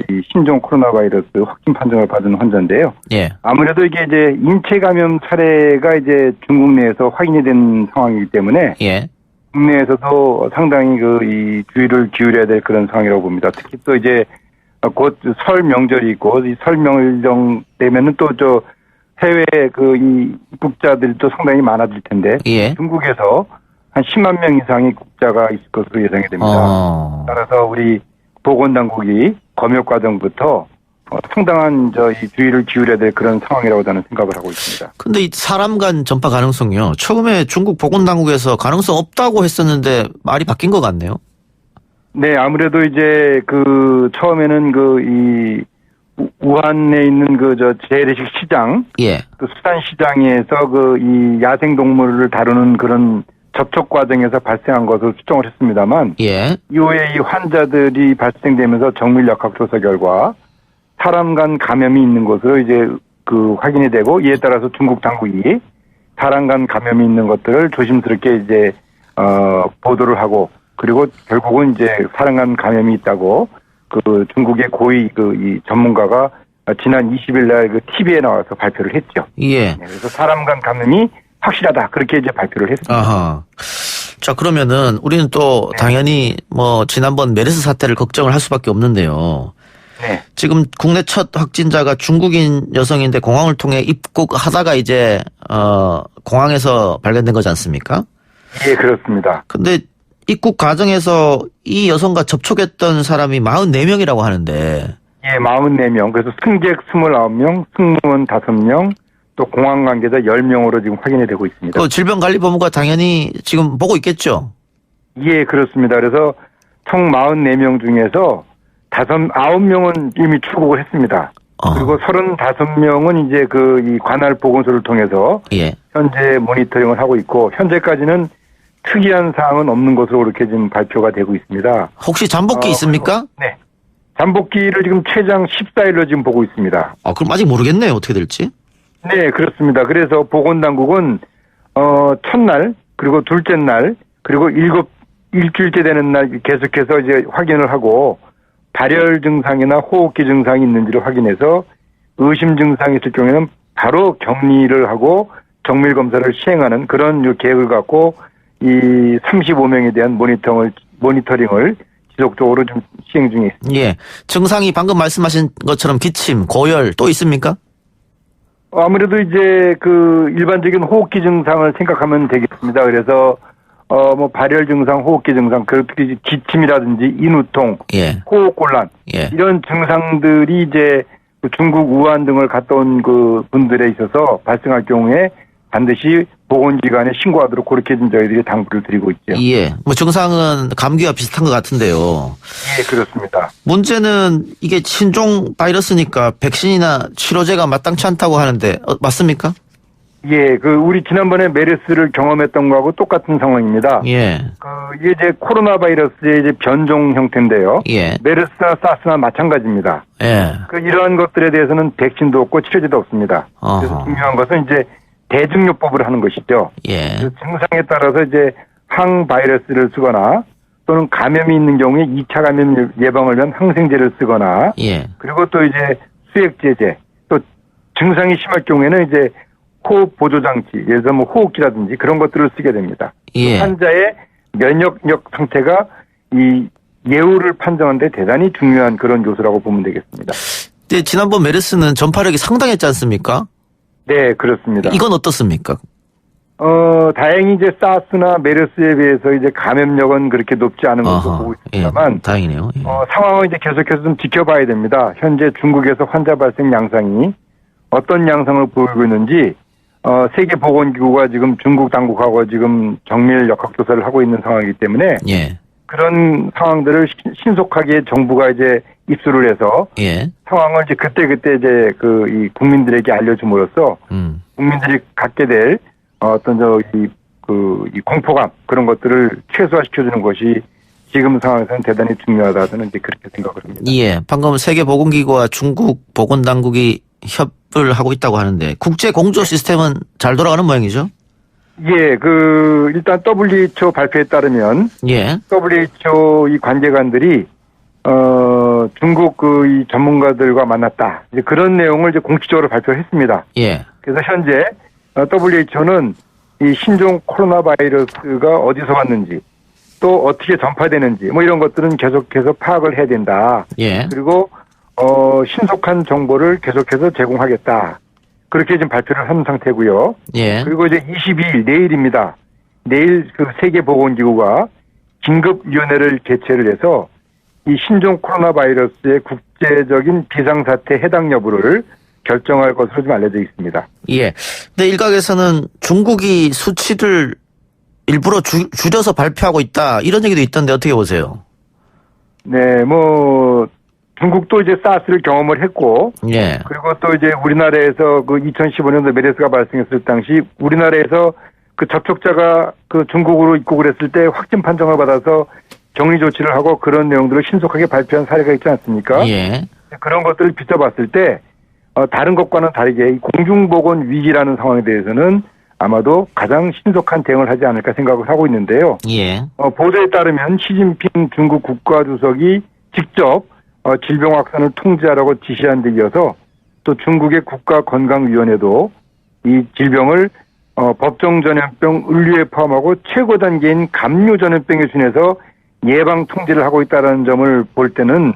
이 신종 코로나 바이러스 확진 판정을 받은 환자인데요. 예. 아무래도 이게 이제 인체 감염 사례가 이제 중국 내에서 확인이 된 상황이기 때문에 예. 국내에서도 상당히 이 주의를 기울여야 될 그런 상황이라고 봅니다. 특히 또 이제 곧 설 명절이 있고 이 설 명절 되면은 또 해외 이 입국자들도 상당히 많아질 텐데 예. 중국에서 한 10만 명 이상의 입국자가 있을 것으로 예상이 됩니다. 따라서 우리 보건당국이 검역 과정부터 상당한 이 주의를 기울여야 될 그런 상황이라고 저는 생각을 하고 있습니다. 근데 이 사람 간 전파 가능성이요. 처음에 중국 보건당국에서 가능성 없다고 했었는데 말이 바뀐 것 같네요. 네, 아무래도 이제 처음에는 이 우한에 있는 재래식 시장, 예. 그 수산시장에서 이 야생동물을 다루는 그런 접촉 과정에서 발생한 것을 추정을 했습니다만, 예. 이후에 이 환자들이 발생되면서 정밀역학 조사 결과 사람 간 감염이 있는 것으로 이제 확인이 되고 이에 따라서 중국 당국이 사람 간 감염이 있는 것들을 조심스럽게 이제 보도를 하고 그리고 결국은 이제 사람 간 감염이 있다고 중국의 고위 이 전문가가 지난 20일 날 TV에 나와서 발표를 했죠. 예. 네, 그래서 사람 간 감염이 확실하다 그렇게 이제 발표를 했습니다. 아하. 자, 그러면은 우리는 또 당연히 지난번 메르스 사태를 걱정을 할 수밖에 없는데요. 네. 지금 국내 첫 확진자가 중국인 여성인데 공항을 통해 입국하다가 이제 공항에서 발견된 거지 않습니까? 예, 그렇습니다. 근데 입국 과정에서 이 여성과 접촉했던 사람이 44명이라고 하는데. 예, 44명. 그래서 승객 29명, 승무원 5명, 또 공항 관계자 10명으로 지금 확인이 되고 있습니다. 질병관리본부가 당연히 지금 보고 있겠죠? 예, 그렇습니다. 그래서 총 44명 중에서 9명은 이미 출국을 했습니다. 그리고 35명은 이제 이 관할 보건소를 통해서 예. 현재 모니터링을 하고 있고 현재까지는 특이한 사항은 없는 것으로 그렇게 지금 발표가 되고 있습니다. 혹시 잠복기 있습니까? 네. 잠복기를 지금 최장 14일로 지금 보고 있습니다. 그럼 아직 모르겠네요. 어떻게 될지. 네, 그렇습니다. 그래서 보건당국은 첫날 그리고 둘째 날 그리고 일주일째 되는 날 계속해서 이제 확인을 하고 발열 증상이나 호흡기 증상이 있는지를 확인해서 의심 증상이 있을 경우에는 바로 격리를 하고 정밀 검사를 시행하는 그런 계획을 갖고 이 35명에 대한 모니터링을 지속적으로 좀 시행 중에 있습니다. 예. 증상이 방금 말씀하신 것처럼 기침, 고열 또 있습니까? 아무래도 이제 일반적인 호흡기 증상을 생각하면 되겠습니다. 그래서 발열 증상, 호흡기 증상, 그렇게 기침이라든지 인후통, 예. 호흡곤란 예. 이런 증상들이 이제 중국 우한 등을 갔다 온 분들에 있어서 발생할 경우에 반드시 보건기관에 신고하도록 그렇게 좀 저희들이 당부를 드리고 있죠. 예. 증상은 감기와 비슷한 것 같은데요. 예, 그렇습니다. 문제는 이게 신종 바이러스니까 백신이나 치료제가 마땅치 않다고 하는데 맞습니까? 예, 우리 지난번에 메르스를 경험했던 거하고 똑같은 상황입니다. 예. 이게 이제 코로나 바이러스의 이제 변종 형태인데요. 예. 메르스나 사스나 마찬가지입니다. 예. 이러한 것들에 대해서는 백신도 없고 치료제도 없습니다. 그래서 중요한 것은 이제 대증요법을 하는 것이죠. 예. 증상에 따라서 이제 항바이러스를 쓰거나 또는 감염이 있는 경우에 2차 감염 예방을 위한 항생제를 쓰거나 예. 그리고 또 이제 수액제제 또 증상이 심할 경우에는 이제 호흡 보조 장치, 예를 들어 호흡기라든지 그런 것들을 쓰게 됩니다. 예. 환자의 면역력 상태가 이 예후를 판정하는 데 대단히 중요한 그런 요소라고 보면 되겠습니다. 네, 지난번 메르스는 전파력이 상당했지 않습니까? 네, 그렇습니다. 이건 어떻습니까? 다행히 이제 사스나 메르스에 비해서 이제 감염력은 그렇게 높지 않은 것으로 보고 있습니다만, 예, 다행이네요. 예. 상황을 이제 계속해서 좀 지켜봐야 됩니다. 현재 중국에서 환자 발생 양상이 어떤 양상을 보이고 있는지, 세계보건기구가 지금 중국 당국하고 지금 정밀 역학조사를 하고 있는 상황이기 때문에, 예. 그런 상황들을 신속하게 정부가 이제 입수를 해서, 예. 상황을 이제 그때 이제 이 국민들에게 알려줌으로써, 국민들이 갖게 될 이 공포감 그런 것들을 최소화시켜주는 것이 지금 상황에서는 대단히 중요하다 저는 이제 그렇게 생각을 합니다. 예, 방금 세계보건기구와 중국 보건당국이 협업을 하고 있다고 하는데 국제 공조 시스템은 잘 돌아가는 모양이죠? 예, 일단 WHO 발표에 따르면 예. WHO 이 관계관들이 중국 이 전문가들과 만났다. 이제 그런 내용을 이제 공식적으로 발표했습니다. 예. 그래서 현재 WHO는 이 신종 코로나 바이러스가 어디서 왔는지 또 어떻게 전파되는지 이런 것들은 계속해서 파악을 해야 된다. 예. 그리고 신속한 정보를 계속해서 제공하겠다. 그렇게 지금 발표를 한 상태고요. 예. 그리고 이제 22일 내일입니다. 내일 세계보건기구가 긴급위원회를 개최를 해서 이 신종 코로나 바이러스의 국제적인 비상사태 해당 여부를 결정할 것으로 좀 알려져 있습니다. 예. 근데 일각에서는 중국이 수치를 일부러 줄여서 발표하고 있다 이런 얘기도 있던데 어떻게 보세요? 네, 중국도 이제 사스를 경험을 했고, 예. 그리고 또 이제 우리나라에서 2015년도 메르스가 발생했을 당시 우리나라에서 접촉자가 중국으로 입국을 했을 때 확진 판정을 받아서 격리 조치를 하고 그런 내용들을 신속하게 발표한 사례가 있지 않습니까? 예. 그런 것들을 비춰봤을 때 다른 것과는 다르게 이 공중보건 위기라는 상황에 대해서는 아마도 가장 신속한 대응을 하지 않을까 생각을 하고 있는데요. 예. 보도에 따르면 시진핑 중국 국가주석이 직접 질병 확산을 통제하라고 지시한 데 이어서 또 중국의 국가건강위원회도 이 질병을 법정 전염병 을류에 포함하고 최고 단계인 감류 전염병에 준해서 예방 통제를 하고 있다는 점을 볼 때는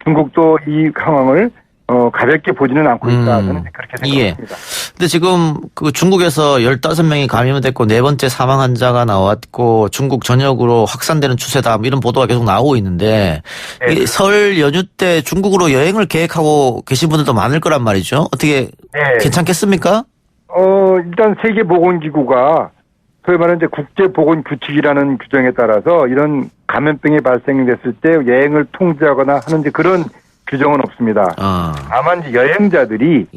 중국도 이 상황을 가볍게 보지는 않고 있다. 저는 그렇게 생각합니다. 예. 근데 지금 중국에서 15명이 감염됐고 4번째 사망 환자가 나왔고 중국 전역으로 확산되는 추세다. 이런 보도가 계속 나오고 있는데 네. 설 연휴 때 중국으로 여행을 계획하고 계신 분들도 많을 거란 말이죠. 어떻게 괜찮겠습니까? 일단 세계보건기구가 소위 말하는 이제 국제보건규칙이라는 규정에 따라서 이런 감염병이 발생됐을 때 여행을 통제하거나 하는 이제 그런 규정은 없습니다. 다만 이제 여행자들이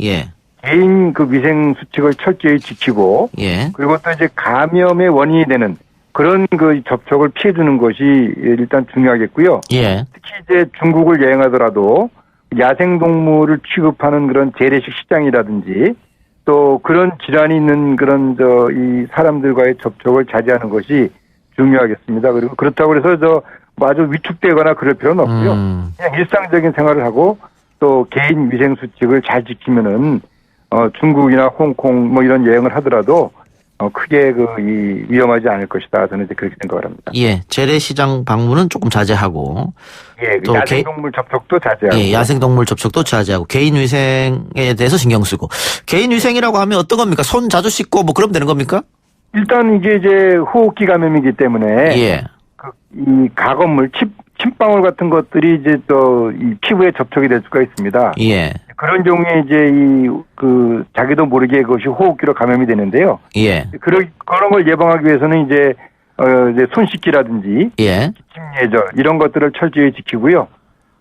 개인 그 위생 수칙을 철저히 지키고 그리고 또 이제 감염의 원인이 되는 그런 그 접촉을 피해주는 것이 일단 중요하겠고요. 특히 이제 중국을 여행하더라도 야생동물을 취급하는 그런 재래식 시장이라든지 또 그런 질환이 있는 그런 이 사람들과의 접촉을 자제하는 것이 중요하겠습니다. 그리고 그렇다고 해서 아주 위축되거나 그럴 필요는 없고요. 그냥 일상적인 생활을 하고 또 개인 위생 수칙을 잘 지키면은 중국이나 홍콩 뭐 이런 여행을 하더라도 크게 위험하지 않을 것이다. 저는 이제 그렇게 생각을 합니다. 재래시장 방문은 조금 자제하고. 또 야생동물 접촉도 자제하고. 야생동물 접촉도 자제하고. 개인 위생에 대해서 신경 쓰고. 개인 위생이라고 하면 어떤 겁니까? 손 자주 씻고 뭐 그러면 되는 겁니까? 일단 이게 이제 호흡기 감염이기 때문에. 이 가건물, 침방울 같은 것들이 이제 또 이 피부에 접촉이 될 수가 있습니다. 그런 경우에 이제 자기도 모르게 그것이 호흡기로 감염이 되는데요. 그런 걸 예방하기 위해서는 이제 손 씻기라든지 기침 예절 이런 것들을 철저히 지키고요.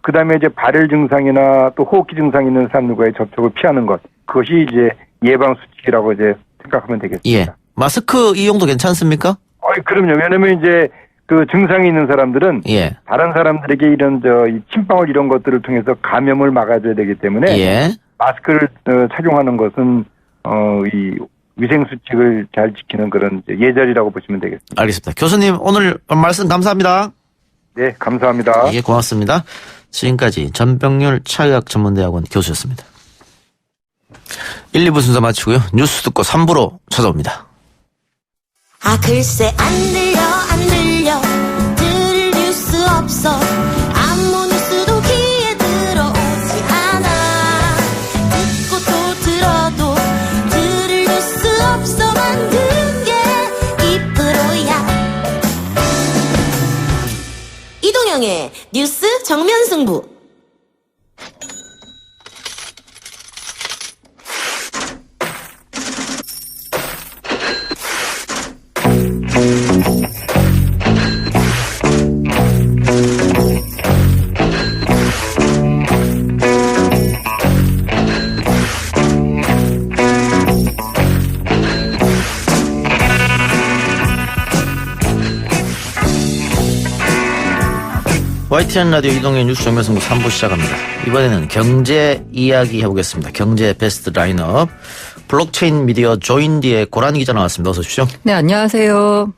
그다음에 이제 발열 증상이나 또 호흡기 증상이 있는 사람들과의 접촉을 피하는 것 그것이 이제 예방 수칙이라고 이제 생각하면 되겠습니다. 마스크 이용도 괜찮습니까? 그럼요. 왜냐면 이제 그 증상이 있는 사람들은 다른 사람들에게 이런 이 침방울 이런 것들을 통해서 감염을 막아줘야 되기 때문에 마스크를 착용하는 것은 이 위생 수칙을 잘 지키는 그런 예절이라고 보시면 되겠습니다. 알겠습니다. 교수님 오늘 말씀 감사합니다. 네, 감사합니다. 고맙습니다. 지금까지 전병률 차의학전문대학원 교수였습니다. 1, 2부 순서 마치고요. 뉴스 듣고 3부로 찾아옵니다. 글쎄 안 들려 들을 뉴스 없어 아무 뉴스도 귀에 들어오지 않아 듣고 또 들어도 들을 뉴스 없어 만든 게 2%야 이동영의 뉴스 정면 승부. YTN 라디오 이동의 뉴스 정면승부 3부 시작합니다. 이번에는 경제 이야기 해보겠습니다. 경제 베스트 라인업 블록체인 미디어 조인디의 고란 기자 나왔습니다. 어서 오십시오. 네, 안녕하세요.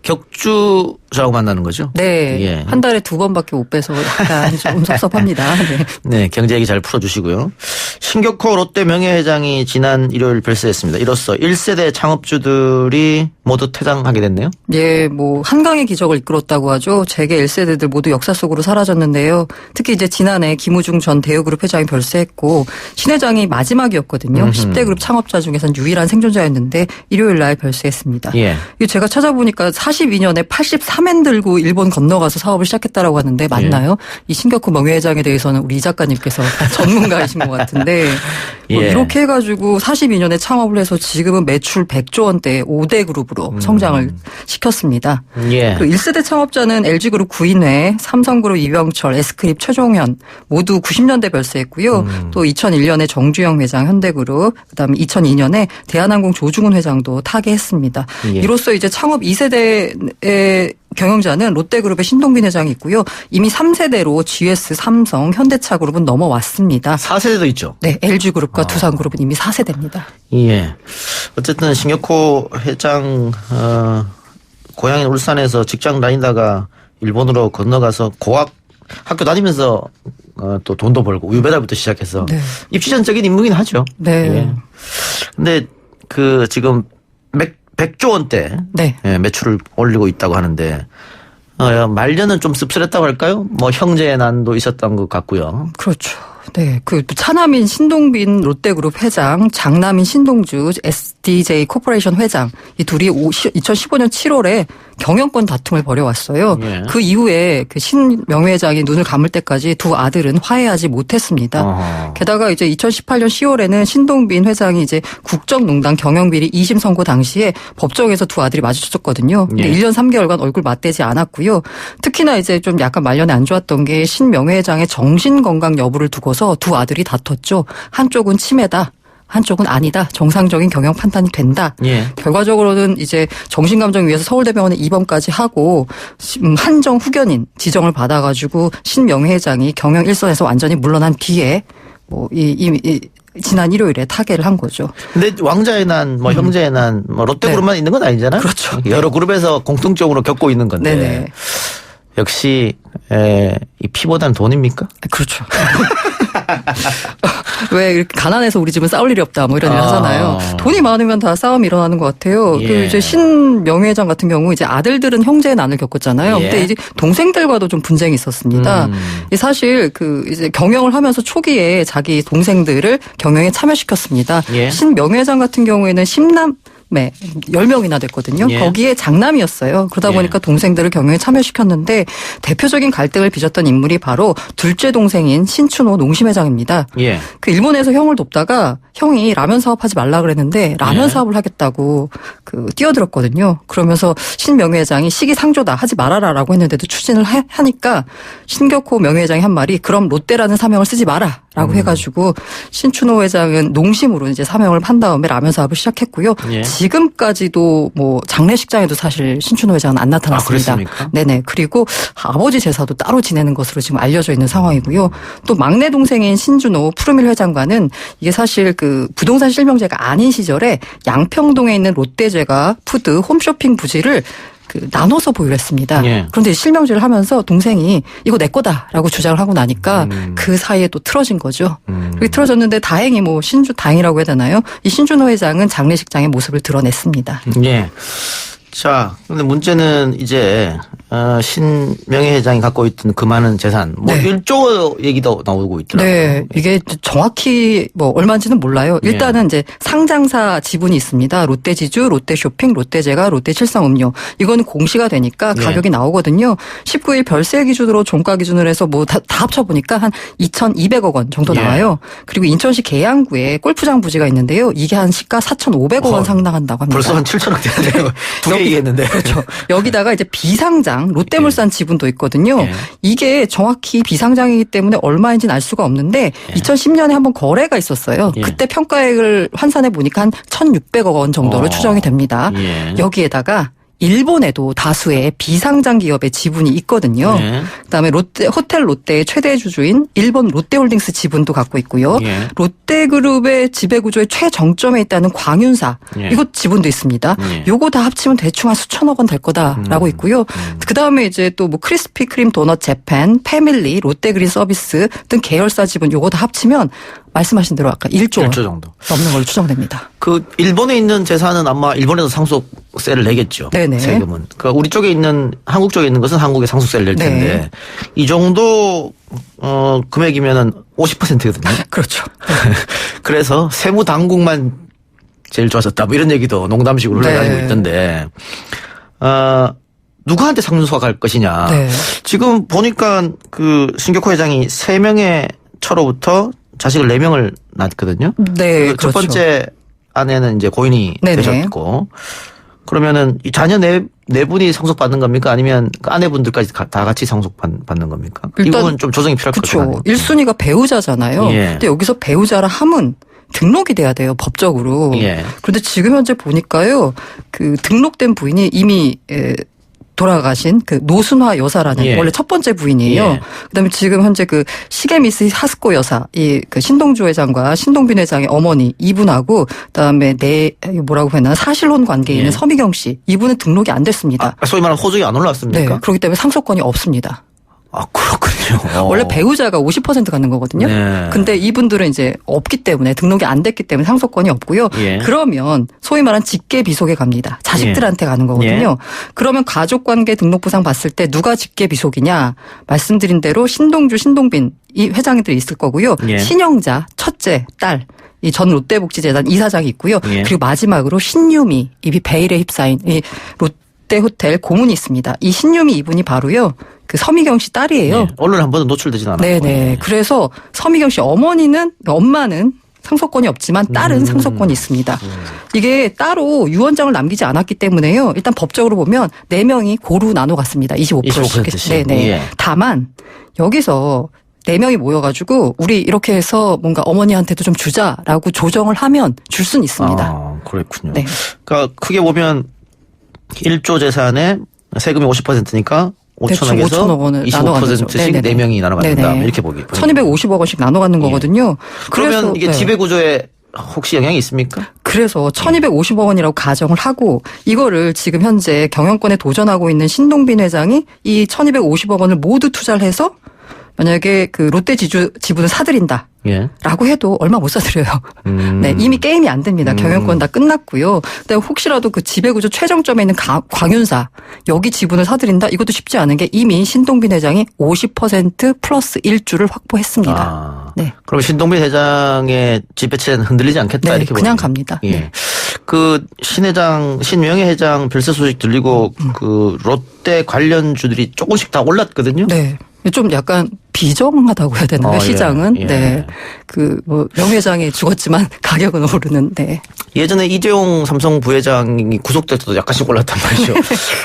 격주자하고 만나는 거죠? 네. 한 달에 2번밖에 못 빼서 약간 좀 섭섭합니다. 네, 경제 얘기 잘 풀어주시고요. 신격호 롯데 명예회장이 지난 일요일 별세했습니다. 이로써 1세대 창업주들이 모두 퇴장하게 됐네요. 예, 한강의 기적을 이끌었다고 하죠. 재계 1세대들 모두 역사 속으로 사라졌는데요. 특히 이제 지난해 김우중 전 대우그룹 회장이 별세했고 신 회장이 마지막이었거든요. 10대 그룹 창업자 중에선 유일한 생존자였는데 일요일 날 별세했습니다. 이거 제가 찾아보니까 42년에 83엔 들고 일본 건너가서 사업을 시작했다라고 하는데 맞나요? 이 신격호 명예회장에 대해서는 우리 이 작가님께서 전문가이신 것 같은데 이렇게 해가지고 42년에 창업을 해서 지금은 매출 100조 원대 5대 그룹으로 성장을 시켰습니다. 그 1세대 창업자는 LG그룹 구인회, 삼성그룹 이병철, S크립 최종현 모두 90년대 별세했고요. 또 2001년에 정주영 회장 현대그룹, 그다음에 2002년에 대한항공 조중훈 회장도 타계했습니다. 이로써 이제 창업 2세대의 경영자는 롯데그룹의 신동빈 회장이 있고요. 이미 3세대로 GS, 삼성, 현대차그룹은 넘어왔습니다. 4세대도 있죠? 네. LG그룹과 두산그룹은 이미 4세대입니다. 어쨌든 신격호 회장 고향인 울산에서 직장 다니다가 일본으로 건너가서 고학 학교 다니면서 또 돈도 벌고 우유 배달부터 시작해서 입시전적인 인물이긴 하죠. 근데 지금 100조 원대 매출을 올리고 있다고 하는데 말년은 좀 씁쓸했다고 할까요? 형제의 난도 있었던 것 같고요. 그렇죠. 네, 차남인 신동빈 롯데그룹 회장, 장남인 신동주 SDJ 코퍼레이션 회장 이 둘이 2015년 7월에 경영권 다툼을 벌여왔어요. 예. 그 이후에 그 신 명예회장이 눈을 감을 때까지 두 아들은 화해하지 못했습니다. 게다가 이제 2018년 10월에는 신동빈 회장이 이제 국정농단 경영비리 2심 선고 당시에 법정에서 두 아들이 마주쳤었거든요. 근데 1년 3개월간 얼굴 맞대지 않았고요. 특히나 이제 좀 약간 말년에 안 좋았던 게 신 명예회장의 정신 건강 여부를 두고서 두 아들이 다퉜죠. 한쪽은 치매다. 한쪽은 아니다. 정상적인 경영 판단이 된다. 예. 결과적으로는 이제 정신감정위에서 서울대병원에 입원까지 하고 한정 후견인 지정을 받아가지고 신 명예회장이 경영 일선에서 완전히 물러난 뒤에 뭐 지난 일요일에 타계를 한 거죠. 근데 왕자의 난, 뭐 형제의 난, 뭐 롯데그룹만 있는 건 아니잖아요. 그렇죠. 여러 그룹에서 공통적으로 겪고 있는 건데. 네네. 역시 이 피보다는 돈입니까? 그렇죠. 왜 이렇게 가난해서 우리 집은 싸울 일이 없다 뭐 이런 일 하잖아요. 돈이 많으면 다 싸움이 일어나는 것 같아요. 예. 그 이제 신 명예회장 같은 경우 이제 아들들은 형제의 난을 겪었잖아요. 예. 근데 이제 동생들과도 좀 분쟁이 있었습니다. 사실 그 이제 경영을 하면서 초기에 자기 동생들을 경영에 참여시켰습니다. 예. 신 명예회장 같은 경우에는 10명이나 됐거든요. 예. 거기에 장남이었어요. 그러다 보니까 동생들을 경영에 참여시켰는데 대표적인 갈등을 빚었던 인물이 바로 둘째 동생인 신춘호 농심회장입니다. 예. 그 일본에서 형을 돕다가 형이 라면 사업하지 말라 그랬는데 라면 예. 사업을 하겠다고 그 뛰어들었거든요. 그러면서 신 명예회장이 시기상조다 하지 말아라라고 했는데도 추진을 하니까 신격호 명예회장이 한 말이 그럼 롯데라는 사명을 쓰지 마라. 라고 해가지고 신춘호 회장은 농심으로 이제 사명을 판 다음에 라면 사업을 시작했고요. 예. 지금까지도 뭐 장례식장에도 사실 신춘호 회장은 안 나타났습니다. 그랬습니까? 네네. 그리고 아버지 제사도 따로 지내는 것으로 지금 알려져 있는 상황이고요. 또 막내 동생인 신준호 푸르밀 회장과는 이게 사실 그 부동산 실명제가 아닌 시절에 양평동에 있는 롯데제과 푸드 홈쇼핑 부지를 그 나눠서 보유를 했습니다. 예. 그런데 실명제를 하면서 동생이 이거 내 거다라고 주장을 하고 나니까 그 사이에 또 틀어진 거죠. 그렇게 틀어졌는데 다행히 뭐 다행이라고 해야 되나요? 이 신준호 회장은 장례식장의 모습을 드러냈습니다. 예. 자, 근데 문제는 이제 신 명예회장이 갖고 있던 그 많은 재산, 뭐 1조 얘기도 나오고 있더라고요. 네, 이게 정확히 뭐 얼마인지는 몰라요. 일단은 이제 상장사 지분이 있습니다. 롯데지주, 롯데쇼핑, 롯데제과, 롯데칠성음료. 이거는 공시가 되니까 가격이 나오거든요. 19일 별세 기준으로 종가 기준으로 해서 뭐 다 합쳐보니까 한 2,200억 원 정도 나와요. 그리고 인천시 계양구에 골프장 부지가 있는데요. 이게 한 시가 4,500억 원 상당한다고 합니다. 벌써 한 7천억 되네요. 두 개 얘기했는데. 그렇죠. 여기다가 이제 비상장 롯데물산 지분도 있거든요. 이게 정확히 비상장이기 때문에 얼마인지는 알 수가 없는데 2010년에 한번 거래가 있었어요. 그때 평가액을 환산해 보니까 한 1,600억 원 정도로 추정이 됩니다. 여기에다가 일본에도 다수의 비상장 기업의 지분이 있거든요. 그다음에 호텔 롯데의 최대 주주인 일본 롯데홀딩스 지분도 갖고 있고요. 롯데그룹의 지배구조의 최정점에 있다는 광윤사 이것 지분도 있습니다. 요거 다 합치면 대충 한 수천억 원 될 거다라고 있고요. 그다음에 이제 또 뭐 크리스피 크림 도넛 재팬, 패밀리, 롯데그린 서비스 등 계열사 지분 요거 다 합치면 말씀하신 대로 아까 1조 정도 넘는 걸로 추정됩니다. 그 일본에 있는 재산은 아마 일본에서 상속세를 내겠죠. 네네. 세금은. 그러니까 우리 쪽에 있는 한국 쪽에 있는 것은 한국에 상속세를 낼 텐데 이 정도 금액이면은 50%거든요. 그렇죠. 그래서 세무 당국만 제일 좋아졌다. 뭐 이런 얘기도 농담식으로 흘러다니고 있던데 누구한테 상속가 갈 것이냐. 지금 보니까 그 신격호 회장이 3명의 처로부터 자식을 4명을 낳았거든요. 네, 첫 번째 아내는 이제 고인이 되셨고 그러면은 이 자녀 네 분이 상속받는 겁니까? 아니면 그 아내분들까지 다 같이 상속받는 겁니까? 이 부분 좀 조정이 필요할 것 같아요. 1순위가 배우자잖아요. 근데 여기서 배우자라 함은 등록이 돼야 돼요, 법적으로. 그런데 지금 현재 보니까요, 그 등록된 부인이 이미 돌아가신 그 노순화 여사라는 원래 첫 번째 부인이에요. 그다음에 지금 현재 그 시게미스 하스코 여사, 이 그 신동주 회장과 신동빈 회장의 어머니 이분하고 그다음에 뭐라고 해야 하나 사실혼 관계에 있는 서미경 씨 이분은 등록이 안 됐습니다. 소위 말하는 호적이 안 올라왔습니까? 네, 그렇기 때문에 상속권이 없습니다. 아, 그렇군요. 원래 배우자가 50% 갖는 거거든요. 근데 이분들은 이제 없기 때문에 등록이 안 됐기 때문에 상속권이 없고요. 그러면 소위 말한 직계 비속에 갑니다. 자식들한테 가는 거거든요. 그러면 가족관계 등록부상 봤을 때 누가 직계 비속이냐 말씀드린 대로 신동주, 신동빈 이 회장들이 있을 거고요. 신영자, 첫째, 딸. 이 전 롯데복지재단 이사장이 있고요. 그리고 마지막으로 신유미, 이 베일에 휩싸인 이 롯데호텔 고문이 있습니다. 이 신유미 이분이 바로요. 그 서미경 씨 딸이에요. 네. 언론 한 번도 노출되진 않았고. 네네. 그래서 서미경 씨 엄마는 상속권이 없지만 딸은 상속권이 있습니다. 이게 따로 유언장을 남기지 않았기 때문에요. 일단 법적으로 보면 4명이 고루 나눠 갔습니다. 25%씩. 네네. 예. 다만 여기서 4명이 모여가지고 우리 이렇게 해서 뭔가 어머니한테도 좀 주자라고 조정을 하면 줄 수는 있습니다. 아, 그렇군요. 네. 그러니까 크게 보면 1조 재산에 세금이 50%니까 5천억에서 5천억 원을 25%씩 4명이 나눠 갖는다. 이렇게 보기. 1,250억 원씩 나눠 갖는 거거든요. 그러면 그래서 이게 지배구조에 혹시 영향이 있습니까? 그래서 1,250억 원이라고 가정을 하고 이거를 지금 현재 경영권에 도전하고 있는 신동빈 회장이 이 1,250억 원을 모두 투자를 해서 만약에 그 롯데 지분을 사들인다. 예. 라고 해도 얼마 못 사들여요. 네, 이미 게임이 안 됩니다. 경영권 다 끝났고요. 근데 혹시라도 그 지배구조 최정점에 있는 광윤사 여기 지분을 사들인다? 이것도 쉽지 않은 게 이미 신동빈 회장이 50% 플러스 1주를 확보했습니다. 아, 네. 그럼 신동빈 회장의 지배체는 흔들리지 않겠다. 네, 이렇게 그냥 보면. 갑니다. 예. 네. 그 신명예 회장 별세 소식 들리고 그 롯데 관련주들이 조금씩 다 올랐거든요. 네. 좀 약간 비정하다고 해야 되나요? 시장은. 예. 네. 그 뭐 명 회장이 죽었지만 가격은 오르는. 네. 예전에 이재용 삼성 부회장이 구속될 때도 약간씩 올랐단 말이죠.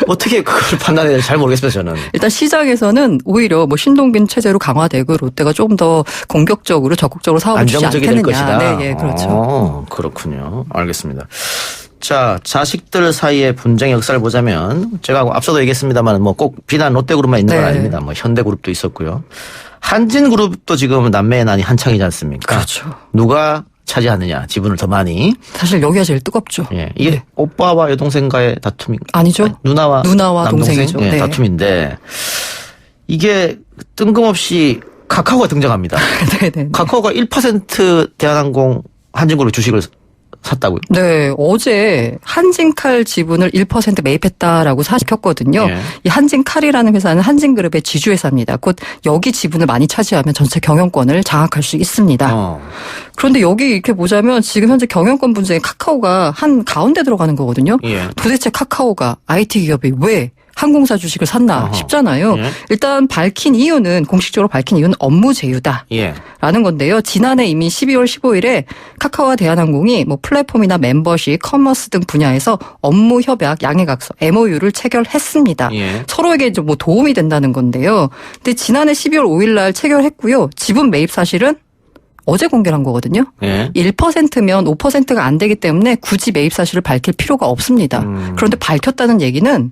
어떻게 그걸 판단해야 될지 잘 모르겠어요, 저는. 일단 시장에서는 오히려 뭐 신동빈 체제로 강화되고 롯데가 조금 더 공격적으로 적극적으로 사업을 주지 안정적이 될 않겠느냐. 것이다. 네, 예, 그렇죠. 그렇군요. 알겠습니다. 자, 자식들 사이의 분쟁의 역사를 보자면 제가 앞서도 얘기했습니다만 뭐 꼭 비단 롯데그룹만 있는 건 아닙니다. 뭐 현대그룹도 있었고요. 한진그룹도 지금 남매의 난이 한창이지 않습니까? 그렇죠. 누가 차지하느냐, 지분을 더 많이. 사실 여기가 제일 뜨겁죠. 예, 이게 오빠와 여동생과의 다툼인가? 아니죠. 아니, 누나와 남동생? 동생이죠. 예, 네. 다툼인데 이게 뜬금없이 카카오가 등장합니다. 네네. 카카오가 1% 대한항공 한진그룹 주식을 샀다고요? 네, 어제 한진칼 지분을 1% 매입했다라고 사실켰거든요. 예. 이 한진칼이라는 회사는 한진그룹의 지주회사입니다. 곧 여기 지분을 많이 차지하면 전체 경영권을 장악할 수 있습니다. 그런데 여기 이렇게 보자면 지금 현재 경영권 분쟁에 카카오가 한 가운데 들어가는 거거든요. 예. 도대체 카카오가 IT 기업이 왜 항공사 주식을 샀나 싶잖아요. 예. 일단 공식적으로 밝힌 이유는 업무 제휴다. 예. 라는 건데요. 지난해 이미 12월 15일에 카카오와 대한항공이 뭐 플랫폼이나 멤버십, 커머스 등 분야에서 업무 협약, 양해각서, MOU를 체결했습니다. 예. 서로에게 좀 뭐 도움이 된다는 건데요. 근데 지난해 12월 5일 날 체결했고요. 지분 매입 사실은 어제 공개를 한 거거든요. 예. 1%면 5%가 안 되기 때문에 굳이 매입 사실을 밝힐 필요가 없습니다. 그런데 밝혔다는 얘기는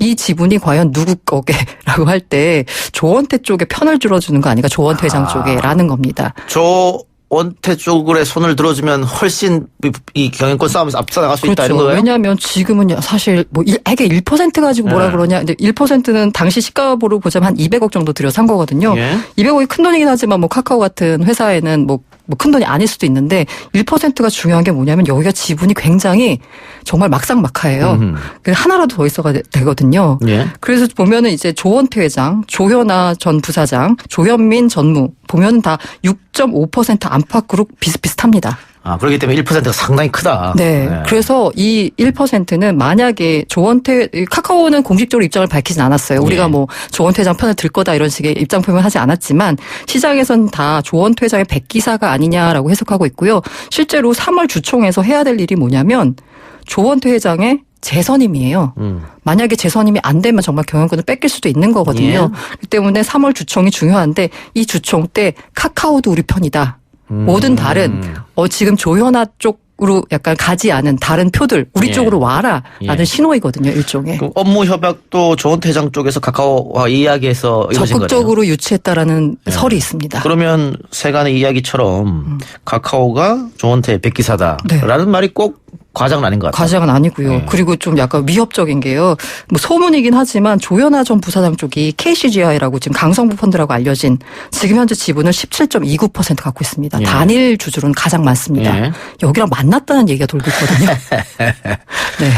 이 지분이 과연 누구 거게라고 할 때 조원태 쪽에 편을 들어주는 거 아닌가, 조원태 회장 쪽에라는 겁니다. 조원태 쪽에 손을 들어주면 훨씬 이 경영권 싸움에서 앞서 나갈 수 있다 이런 거예요? 왜냐하면 지금은 사실 뭐 이게 1% 가지고 뭐라 그러냐. 근데 1%는 당시 시가보로 보자면 한 200억 정도 들여 산 거거든요. 예. 200억이 큰 돈이긴 하지만 뭐 카카오 같은 회사에는 뭐 큰 돈이 아닐 수도 있는데 1%가 중요한 게 뭐냐면 여기가 지분이 굉장히 정말 막상막하예요. 하나라도 더 있어가 되거든요. 예. 그래서 보면은 이제 조원태 회장, 조현아 전 부사장, 조현민 전무 보면은 다 6.5% 안팎그룹 비슷비슷합니다. 아, 그렇기 때문에 1%가 상당히 크다. 네. 그래서 이 1%는 만약에 카카오는 공식적으로 입장을 밝히진 않았어요. 우리가 뭐 조원태 회장 편을 들 거다 이런 식의 입장 표명을 하지 않았지만 시장에선 다 조원태 회장의 백기사가 아니냐라고 해석하고 있고요. 실제로 3월 주총에서 해야 될 일이 뭐냐면 조원태 회장의 재선임이에요. 만약에 재선임이 안 되면 정말 경영권을 뺏길 수도 있는 거거든요. 그렇기 때문에 3월 주총이 중요한데 이 주총 때 카카오도 우리 편이다. 모든 다른 지금 조현아 쪽으로 약간 가지 않은 다른 표들 우리 쪽으로 와라라는 신호이거든요. 일종의. 그럼 업무 협약도 조원태 회장 쪽에서 카카오와 이야기해서 이루어진 거네요. 적극적으로 유치했다라는 설이 있습니다. 그러면 세간의 이야기처럼 카카오가 조원태의 백기사다라는 말이 꼭 과장은 아닌 것 같아요. 과장은 아니고요. 그리고 좀 약간 위협적인 게요. 뭐 소문이긴 하지만 조현아 전 부사장 쪽이 KCGI라고 지금 강성부 펀드라고 알려진 지금 현재 지분을 17.29% 갖고 있습니다. 단일 주주로는 가장 많습니다. 여기랑 만났다는 얘기가 돌고 있거든요. 네.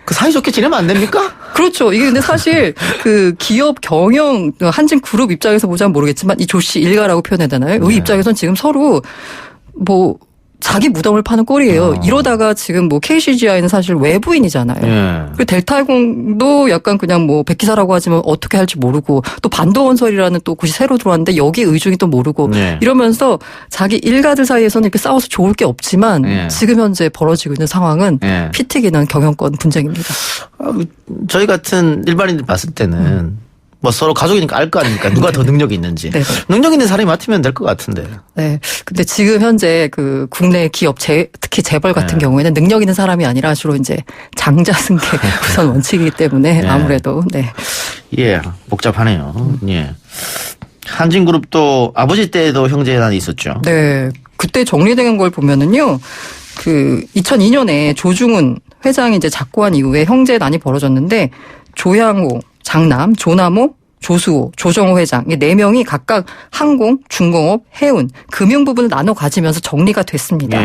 그 사이좋게 지내면 안 됩니까? 그렇죠. 이게 근데 사실 그 기업 경영 한진그룹 입장에서 보자면 모르겠지만 이 조씨 일가라고 표현해야 되나요? 여기 입장에서는 지금 서로 뭐 자기 무덤을 파는 꼴이에요. 이러다가 지금 뭐 KCGI는 사실 외부인이잖아요. 그리고 델타항공도 약간 그냥 뭐 백기사라고 하지만 어떻게 할지 모르고 또 반도건설이라는 또 곳이 새로 들어왔는데 여기 의중이 또 모르고 이러면서 자기 일가들 사이에서는 이렇게 싸워서 좋을 게 없지만 지금 현재 벌어지고 있는 상황은 피 튀기는 경영권 분쟁입니다. 저희 같은 일반인들 봤을 때는 뭐 서로 가족이니까 알 거 아닙니까? 누가 더 능력이 있는지. 네. 능력 있는 사람이 맡으면 될 것 같은데. 네. 근데 지금 현재 그 국내 기업 특히 재벌 같은 경우에는 능력 있는 사람이 아니라 주로 이제 장자 승계 우선 원칙이기 때문에 아무래도 네. 예, 복잡하네요. 예. 한진그룹도 아버지 때도 형제난이 있었죠. 네. 그때 정리된 걸 보면은요. 그 2002년에 조중훈 회장이 이제 작고한 이후에 형제난이 벌어졌는데 조양호, 장남, 조남호, 조수호, 조정호 회장 이 4명이 각각 항공, 중공업, 해운, 금융 부분을 나눠 가지면서 정리가 됐습니다.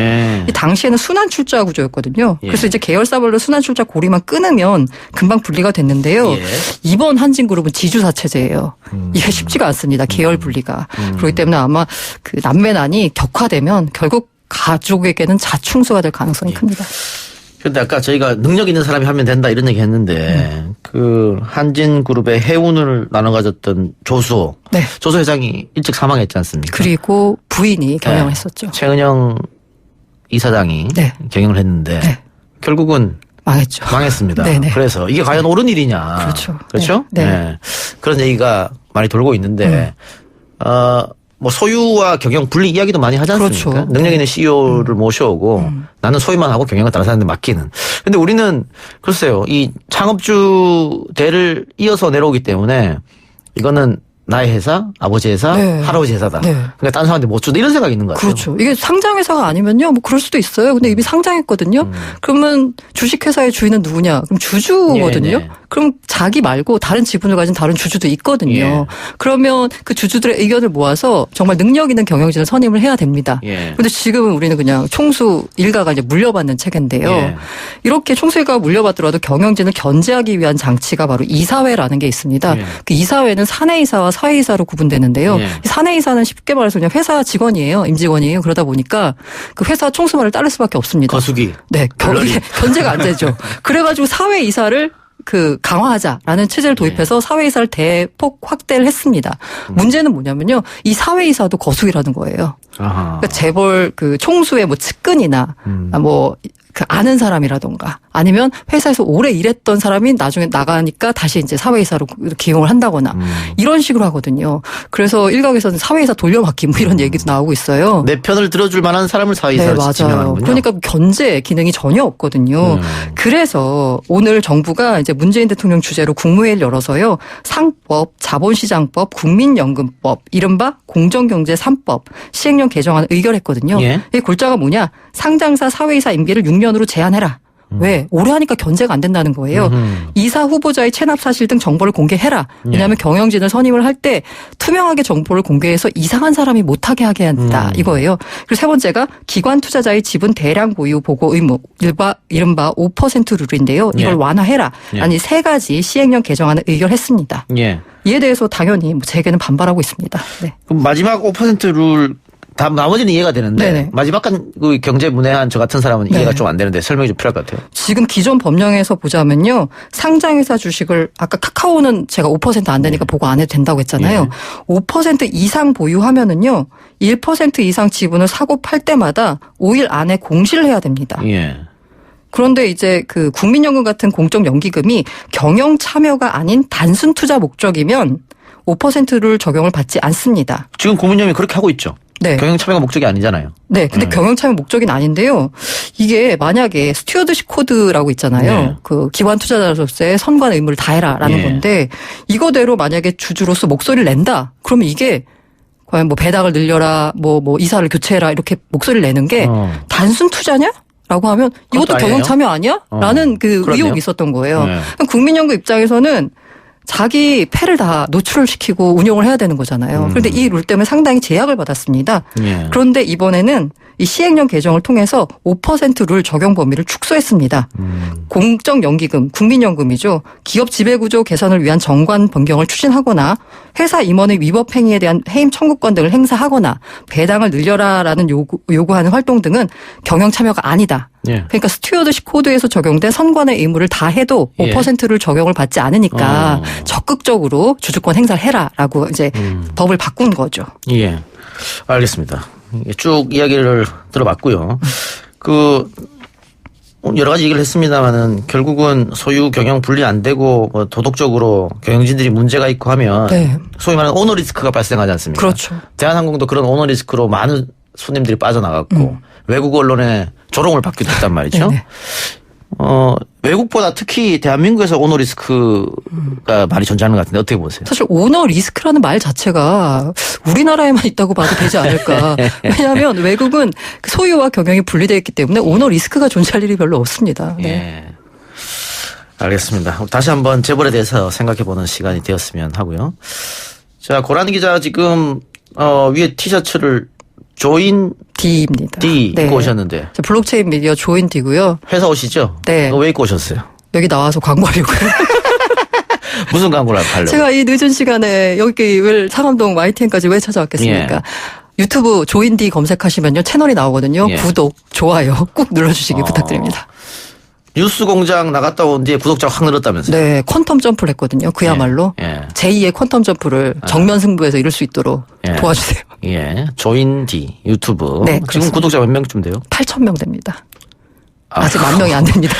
이 당시에는 순환 출자 구조였거든요. 그래서 이제 계열사별로 순환 출자 고리만 끊으면 금방 분리가 됐는데요. 이번 한진그룹은 지주사 체제예요. 이게 쉽지가 않습니다. 계열 분리가. 그렇기 때문에 아마 그 남매난이 격화되면 결국 가족에게는 자충수가 될 가능성이 큽니다. 그런데 아까 저희가 능력 있는 사람이 하면 된다 이런 얘기 했는데 그 한진그룹의 해운을 나눠 가졌던 조수호. 네. 조수호 회장이 일찍 사망했지 않습니까? 그리고 부인이 경영을 했었죠. 최은영 이사장이 경영을 했는데 결국은 망했습니다. 네네. 그래서 이게 과연 옳은 일이냐. 그렇죠. 그렇죠? 네. 그런 얘기가 많이 돌고 있는데 뭐 소유와 경영 분리 이야기도 많이 하지 않습니까? 그렇죠. 능력 있는 CEO를 모셔오고 나는 소유만 하고 경영을 다른 사람한테 맡기는. 근데 우리는 글쎄요. 이 창업주 대를 이어서 내려오기 때문에 이거는 나의 회사, 아버지 회사, 할아버지 회사다. 그러니까 딴 사람한테 못 주다 이런 생각이 있는 것 같아요. 그렇죠. 이게 상장회사가 아니면요. 뭐 그럴 수도 있어요. 근데 이미 상장했거든요. 그러면 주식회사의 주인은 누구냐? 그럼 주주거든요. 그럼 자기 말고 다른 지분을 가진 다른 주주도 있거든요. 그러면 그 주주들의 의견을 모아서 정말 능력 있는 경영진을 선임을 해야 됩니다. 그런데 지금은 우리는 그냥 총수 일가가 이제 물려받는 체계인데요. 이렇게 총수 일가가 물려받더라도 경영진을 견제하기 위한 장치가 바로 이사회라는 게 있습니다. 그 이사회는 사내이사와 사회이사로 구분되는데요. 사내이사는 쉽게 말해서 그냥 회사 직원이에요. 임직원이에요. 그러다 보니까 그 회사 총수말을 따를 수밖에 없습니다. 거수기. 네. 견제가 안 되죠. 그래가지고 사회이사를 강화하자라는 체제를 도입해서 사회이사를 대폭 확대를 했습니다. 문제는 뭐냐면요. 이 사회이사도 거수기라는 거예요. 그러니까 재벌 그 총수의 뭐 측근이나 뭐 그 아는 사람이라던가 아니면 회사에서 오래 일했던 사람이 나중에 나가니까 다시 이제 사회이사로 기용을 한다거나 이런 식으로 하거든요. 그래서 일각에서는 사회이사 돌려받기 뭐 이런 얘기도 나오고 있어요. 내 편을 들어줄 만한 사람을 사회이사로 지명하는군요. 그러니까 견제 기능이 전혀 없거든요. 그래서 오늘 정부가 이제 문재인 대통령 주재로 국무회의를 열어서요. 상법, 자본시장법, 국민연금법, 이른바 공정경제 3법 시행령 개정안을 의결했거든요. 이 골자가 뭐냐? 상장사 사회이사 임기를 6년으로 제한해라. 왜? 오래 하니까 견제가 안 된다는 거예요. 이사 후보자의 체납 사실 등 정보를 공개해라. 왜냐하면 경영진을 선임을 할 때 투명하게 정보를 공개해서 이상한 사람이 못하게 하게 한다. 이거예요. 그리고 세 번째가 기관 투자자의 지분 대량 보유 보고 의무. 이른바 5% 룰인데요. 이걸 완화해라. 아니 세 가지 시행령 개정안을 의결했습니다. 이에 대해서 당연히 재계는 반발하고 있습니다. 네. 그럼 마지막 5% 룰 나머지는 이해가 되는데 마지막 그 경제 문외한 저 같은 사람은 이해가 좀 안 되는데 설명이 좀 필요할 것 같아요. 지금 기존 법령에서 보자면요. 상장회사 주식을 아까 카카오는 제가 5% 안 되니까 보고 안 해도 된다고 했잖아요. 5% 이상 보유하면은요. 1% 이상 지분을 사고 팔 때마다 5일 안에 공시를 해야 됩니다. 그런데 이제 그 국민연금 같은 공적연기금이 경영 참여가 아닌 단순 투자 목적이면 5%를 적용을 받지 않습니다. 지금 국민연금이 그렇게 하고 있죠. 네. 경영 참여가 목적이 아니잖아요. 네. 근데 경영 참여 목적은 아닌데요. 이게 만약에 스튜어드십 코드라고 있잖아요. 그 기관 투자자로서의 선관 의무를 다해라라는 건데 이거대로 만약에 주주로서 목소리를 낸다. 그러면 이게 과연 뭐 배당을 늘려라, 뭐 이사를 교체해라 이렇게 목소리를 내는 게 단순 투자냐? 라고 하면 이것도 경영 참여 아니야? 라는 그 의혹이 있었던 거예요. 국민연금 입장에서는 자기 패를 다 노출을 시키고 운용을 해야 되는 거잖아요. 그런데 이 룰 때문에 상당히 제약을 받았습니다. 그런데 이번에는 이 시행령 개정을 통해서 5% 룰 적용 범위를 축소했습니다. 공적연기금, 국민연금이죠. 기업 지배구조 개선을 위한 정관 변경을 추진하거나 회사 임원의 위법 행위에 대한 해임 청구권 등을 행사하거나 배당을 늘려라라는 요구하는 활동 등은 경영 참여가 아니다. 예. 그러니까 스튜어드십 코드에서 적용된 선관의 의무를 다 해도 5%를 적용을 받지 않으니까 적극적으로 주주권 행사를 해라라고 이제 법을 바꾼 거죠. 예, 알겠습니다. 쭉 이야기를 들어봤고요. 여러 가지 얘기를 했습니다만은 결국은 소유 경영 분리 안 되고 뭐 도덕적으로 경영진들이 문제가 있고 하면 네. 소위 말하는 오너 리스크가 발생하지 않습니까? 그렇죠. 대한항공도 그런 오너 리스크로 많은 손님들이 빠져나갔고 외국 언론에 조롱을 받기도 했단 말이죠. 네네. 외국보다 특히 대한민국에서 오너 리스크가 많이 존재하는 것 같은데 어떻게 보세요? 사실 오너 리스크라는 말 자체가 우리나라에만 있다고 봐도 되지 않을까. 왜냐하면 외국은 소유와 경영이 분리되어 있기 때문에 오너 리스크가 존재할 일이 별로 없습니다. 네. 예. 알겠습니다. 다시 한번 재벌에 대해서 생각해보는 시간이 되었으면 하고요. 자, 고라니 기자 지금 위에 티셔츠를 조인 D입니다. D 입고 오셨는데. 블록체인 미디어 조인 D고요. 회사 옷이죠? 네. 왜 입고 오셨어요? 여기 나와서 광고하려고요. 무슨 광고를 하려고? 제가 이 늦은 시간에 여기 왜 상암동 YTN까지 왜 찾아왔겠습니까? 예. 유튜브 조인 D 검색하시면요 채널이 나오거든요. 예. 구독, 좋아요 꼭 눌러주시기 부탁드립니다. 뉴스공장 나갔다 온 뒤에 구독자가 확 늘었다면서요? 네, 퀀텀 점프를 했거든요. 그야말로 예. 제2의 კვan텀 점프를 정면 승부에서 이룰 수 있도록 도와주세요. 예, 조인 D 유튜브. 네, 지금 그렇습니다. 구독자 몇 명쯤 돼요? 8,000명 됩니다. 아직 10,000명이 안 됩니다.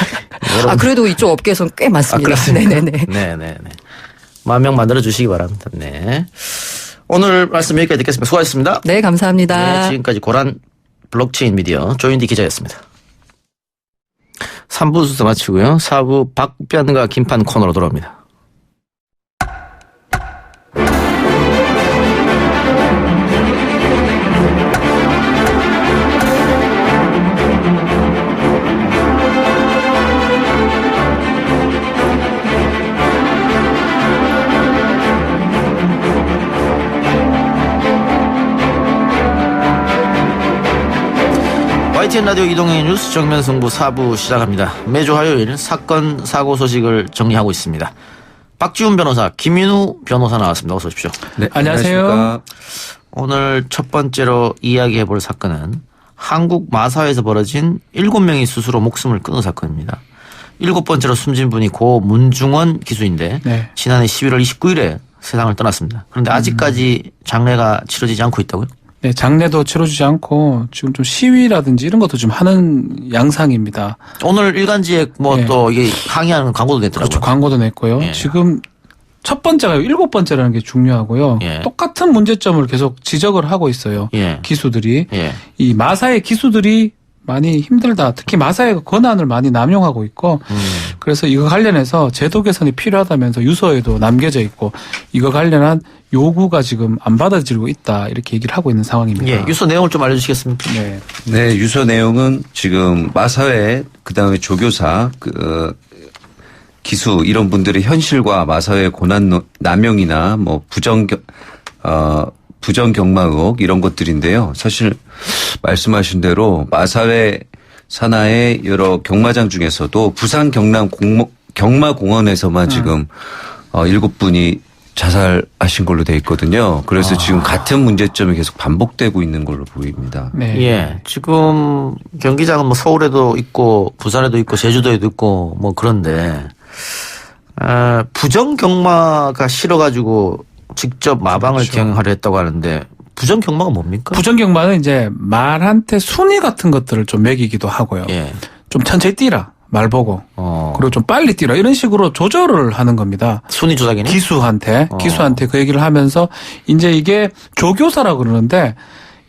그래도 이쪽 업계에서는 꽤 많습니다. 네네네. 네네네. 10,000명 만들어 주시기 바랍니다. 네. 오늘 말씀 여기까지 듣겠습니다. 수고하셨습니다. 네, 감사합니다. 네, 지금까지 고란 블록체인 미디어 조인 D 기자였습니다. 3부 순서 마치고요. 4부 박변과 김판 코너로 돌아옵니다. YTN 라디오 이동의 뉴스 정면 승부 4부 시작합니다. 매주 화요일 사건 사고 소식을 정리하고 있습니다. 박지훈 변호사, 김민우 변호사 나왔습니다. 어서 오십시오. 네, 안녕하세요. 오늘 첫 번째로 이야기해 볼 사건은 한국 마사회에서 벌어진 7명이 스스로 목숨을 끊은 사건입니다. 7번째로 숨진 분이 고 문중원 기수인데 네. 지난해 11월 29일에 세상을 떠났습니다. 그런데 아직까지 장례가 치러지지 않고 있다고요? 네, 장례도 치러주지 않고 지금 좀 시위라든지 이런 것도 좀 하는 양상입니다. 오늘 일간지에 또 이게 항의하는 광고도 냈더라고요. 그렇죠. 광고도 냈고요. 예. 지금 첫 번째가 7번째라는 게 중요하고요. 예. 똑같은 문제점을 계속 지적을 하고 있어요. 예. 기수들이. 예. 이 마사회 기수들이 많이 힘들다. 특히 마사회가 권한을 많이 남용하고 있고 그래서 이거 관련해서 제도 개선이 필요하다면서 유서에도 남겨져 있고 이거 관련한 요구가 지금 안 받아들이고 있다. 이렇게 얘기를 하고 있는 상황입니다. 예. 유서 내용을 좀 알려주시겠습니까? 네. 네, 유서 내용은 지금 마사회 그다음에 조교사 기수 이런 분들의 현실과 마사회 권한 남용이나 뭐 부정 경마 의혹 이런 것들인데요. 사실 말씀하신 대로 마사회 산하의 여러 경마장 중에서도 부산 경남 경마공원에서만 지금 7분이 자살하신 걸로 돼 있거든요. 그래서 지금 같은 문제점이 계속 반복되고 있는 걸로 보입니다. 네. 예. 지금 경기장은 뭐 서울에도 있고 부산에도 있고 제주도에도 있고 뭐 그런데 부정 경마가 싫어가지고 직접 마방을 그렇죠. 경영하려 했다고 하는데 부정 경마가 뭡니까? 부정 경마는 이제 말한테 순위 같은 것들을 좀 매기기도 하고요. 예. 좀 천천히 뛰라. 말 보고. 그리고 좀 빨리 뛰라. 이런 식으로 조절을 하는 겁니다. 순위 조작이네? 기수한테 그 얘기를 하면서 이제 이게 조교사라고 그러는데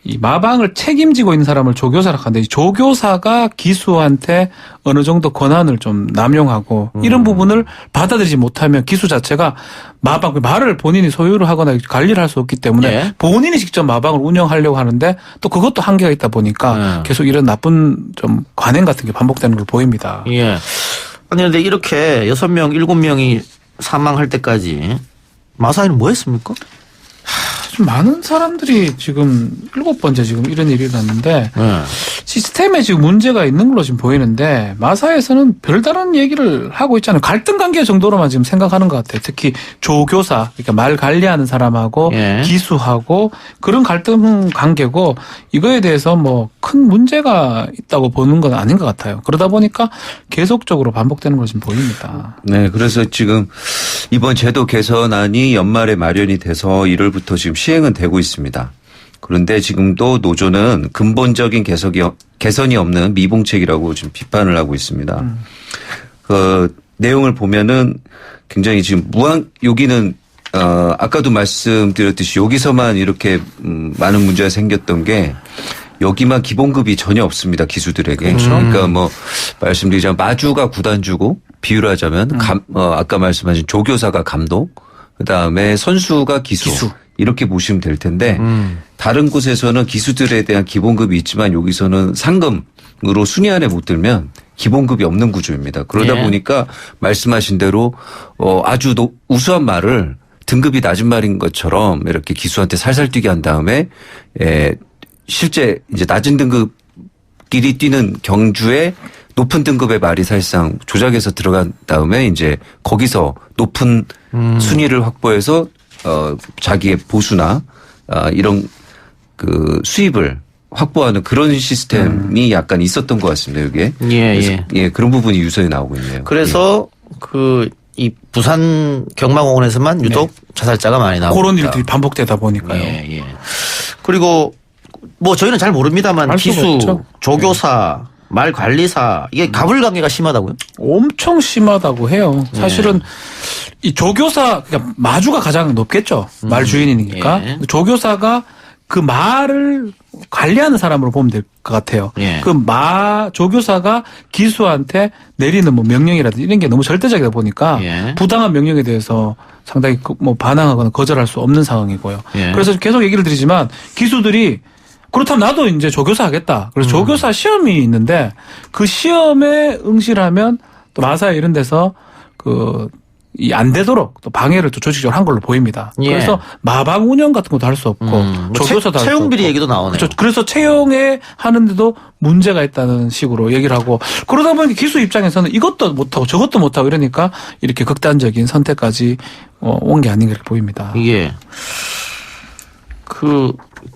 이 마방을 책임지고 있는 사람을 조교사라고 하는데 이 조교사가 기수한테 어느 정도 권한을 좀 남용하고 이런 부분을 받아들이지 못하면 기수 자체가 말을 본인이 소유를 하거나 관리를 할 수 없기 때문에 예. 본인이 직접 마방을 운영하려고 하는데 또 그것도 한계가 있다 보니까 계속 이런 나쁜 좀 관행 같은 게 반복되는 걸 보입니다. 예. 아니 근데 이렇게 6명, 7명이 사망할 때까지 마사회는 뭐 했습니까? 좀 많은 사람들이 지금 7번째 지금 이런 일이 일어났는데 시스템에 지금 문제가 있는 걸로 지금 보이는데 마사에서는 별다른 얘기를 하고 있잖아요. 갈등 관계 정도로만 지금 생각하는 것 같아요. 특히 조교사, 그러니까 말 관리하는 사람하고 기수하고 그런 갈등 관계고 이거에 대해서 뭐 큰 문제가 있다고 보는 건 아닌 것 같아요. 그러다 보니까 계속적으로 반복되는 걸 지금 보입니다. 네, 그래서 지금 이번 제도 개선안이 연말에 마련이 돼서 1월부터 지금 시행은 되고 있습니다. 그런데 지금도 노조는 근본적인 개선이 없는 미봉책이라고 지금 비판을 하고 있습니다. 그 내용을 보면은 굉장히 지금 여기는 아까도 말씀드렸듯이 여기서만 이렇게 많은 문제가 생겼던 게 여기만 기본급이 전혀 없습니다. 기수들에게. 그러니까 뭐 말씀드리자면 마주가 구단주고 비유를 하자면 아까 말씀하신 조교사가 감독 그다음에 선수가 기수. 이렇게 보시면 될 텐데 다른 곳에서는 기수들에 대한 기본급이 있지만 여기서는 상금으로 순위 안에 못 들면 기본급이 없는 구조입니다. 그러다 보니까 말씀하신 대로 아주 우수한 말을 등급이 낮은 말인 것처럼 이렇게 기수한테 살살 뛰게 한 다음에 실제 이제 낮은 등급끼리 뛰는 경주에 높은 등급의 말이 사실상 조작해서 들어간 다음에 이제 거기서 높은 순위를 확보해서 자기의 보수나 이런 그 수입을 확보하는 그런 시스템이 약간 있었던 것 같습니다. 이게 그런 부분이 유서에 나오고 있네요. 그래서 이 부산 경마공원에서만 유독 자살자가 많이 나오고 그런 일들이 반복되다 보니까요. 그리고 뭐 저희는 잘 모릅니다만 기수, 조교사, 말관리사 이게 가불관계가 심하다고요? 엄청 심하다고 해요. 사실은 이 조교사 그러니까 마주가 가장 높겠죠. 말 주인이니까 조교사가 그 말을 관리하는 사람으로 보면 될 것 같아요. 그 조교사가 기수한테 내리는 뭐 명령이라든지 이런 게 너무 절대적이다 보니까 부당한 명령에 대해서 상당히 뭐 반항하거나 거절할 수 없는 상황이고요. 그래서 계속 얘기를 드리지만 기수들이 그렇다면 나도 이제 조교사 하겠다. 그래서 조교사 시험이 있는데 그 시험에 응시를 하면 또 마사에 이런 데서 안 되도록 또 방해를 또 조직적으로 한 걸로 보입니다. 그래서 마방 운영 같은 것도 할 수 없고 조교사도 할 수 없고. 채용비리 얘기도 나오네요. 그렇죠. 그래서 채용에 하는데도 문제가 있다는 식으로 얘기를 하고 그러다 보니까 기수 입장에서는 이것도 못하고 저것도 못하고 이러니까 이렇게 극단적인 선택까지 온 게 아닌가 이렇게 보입니다. 이게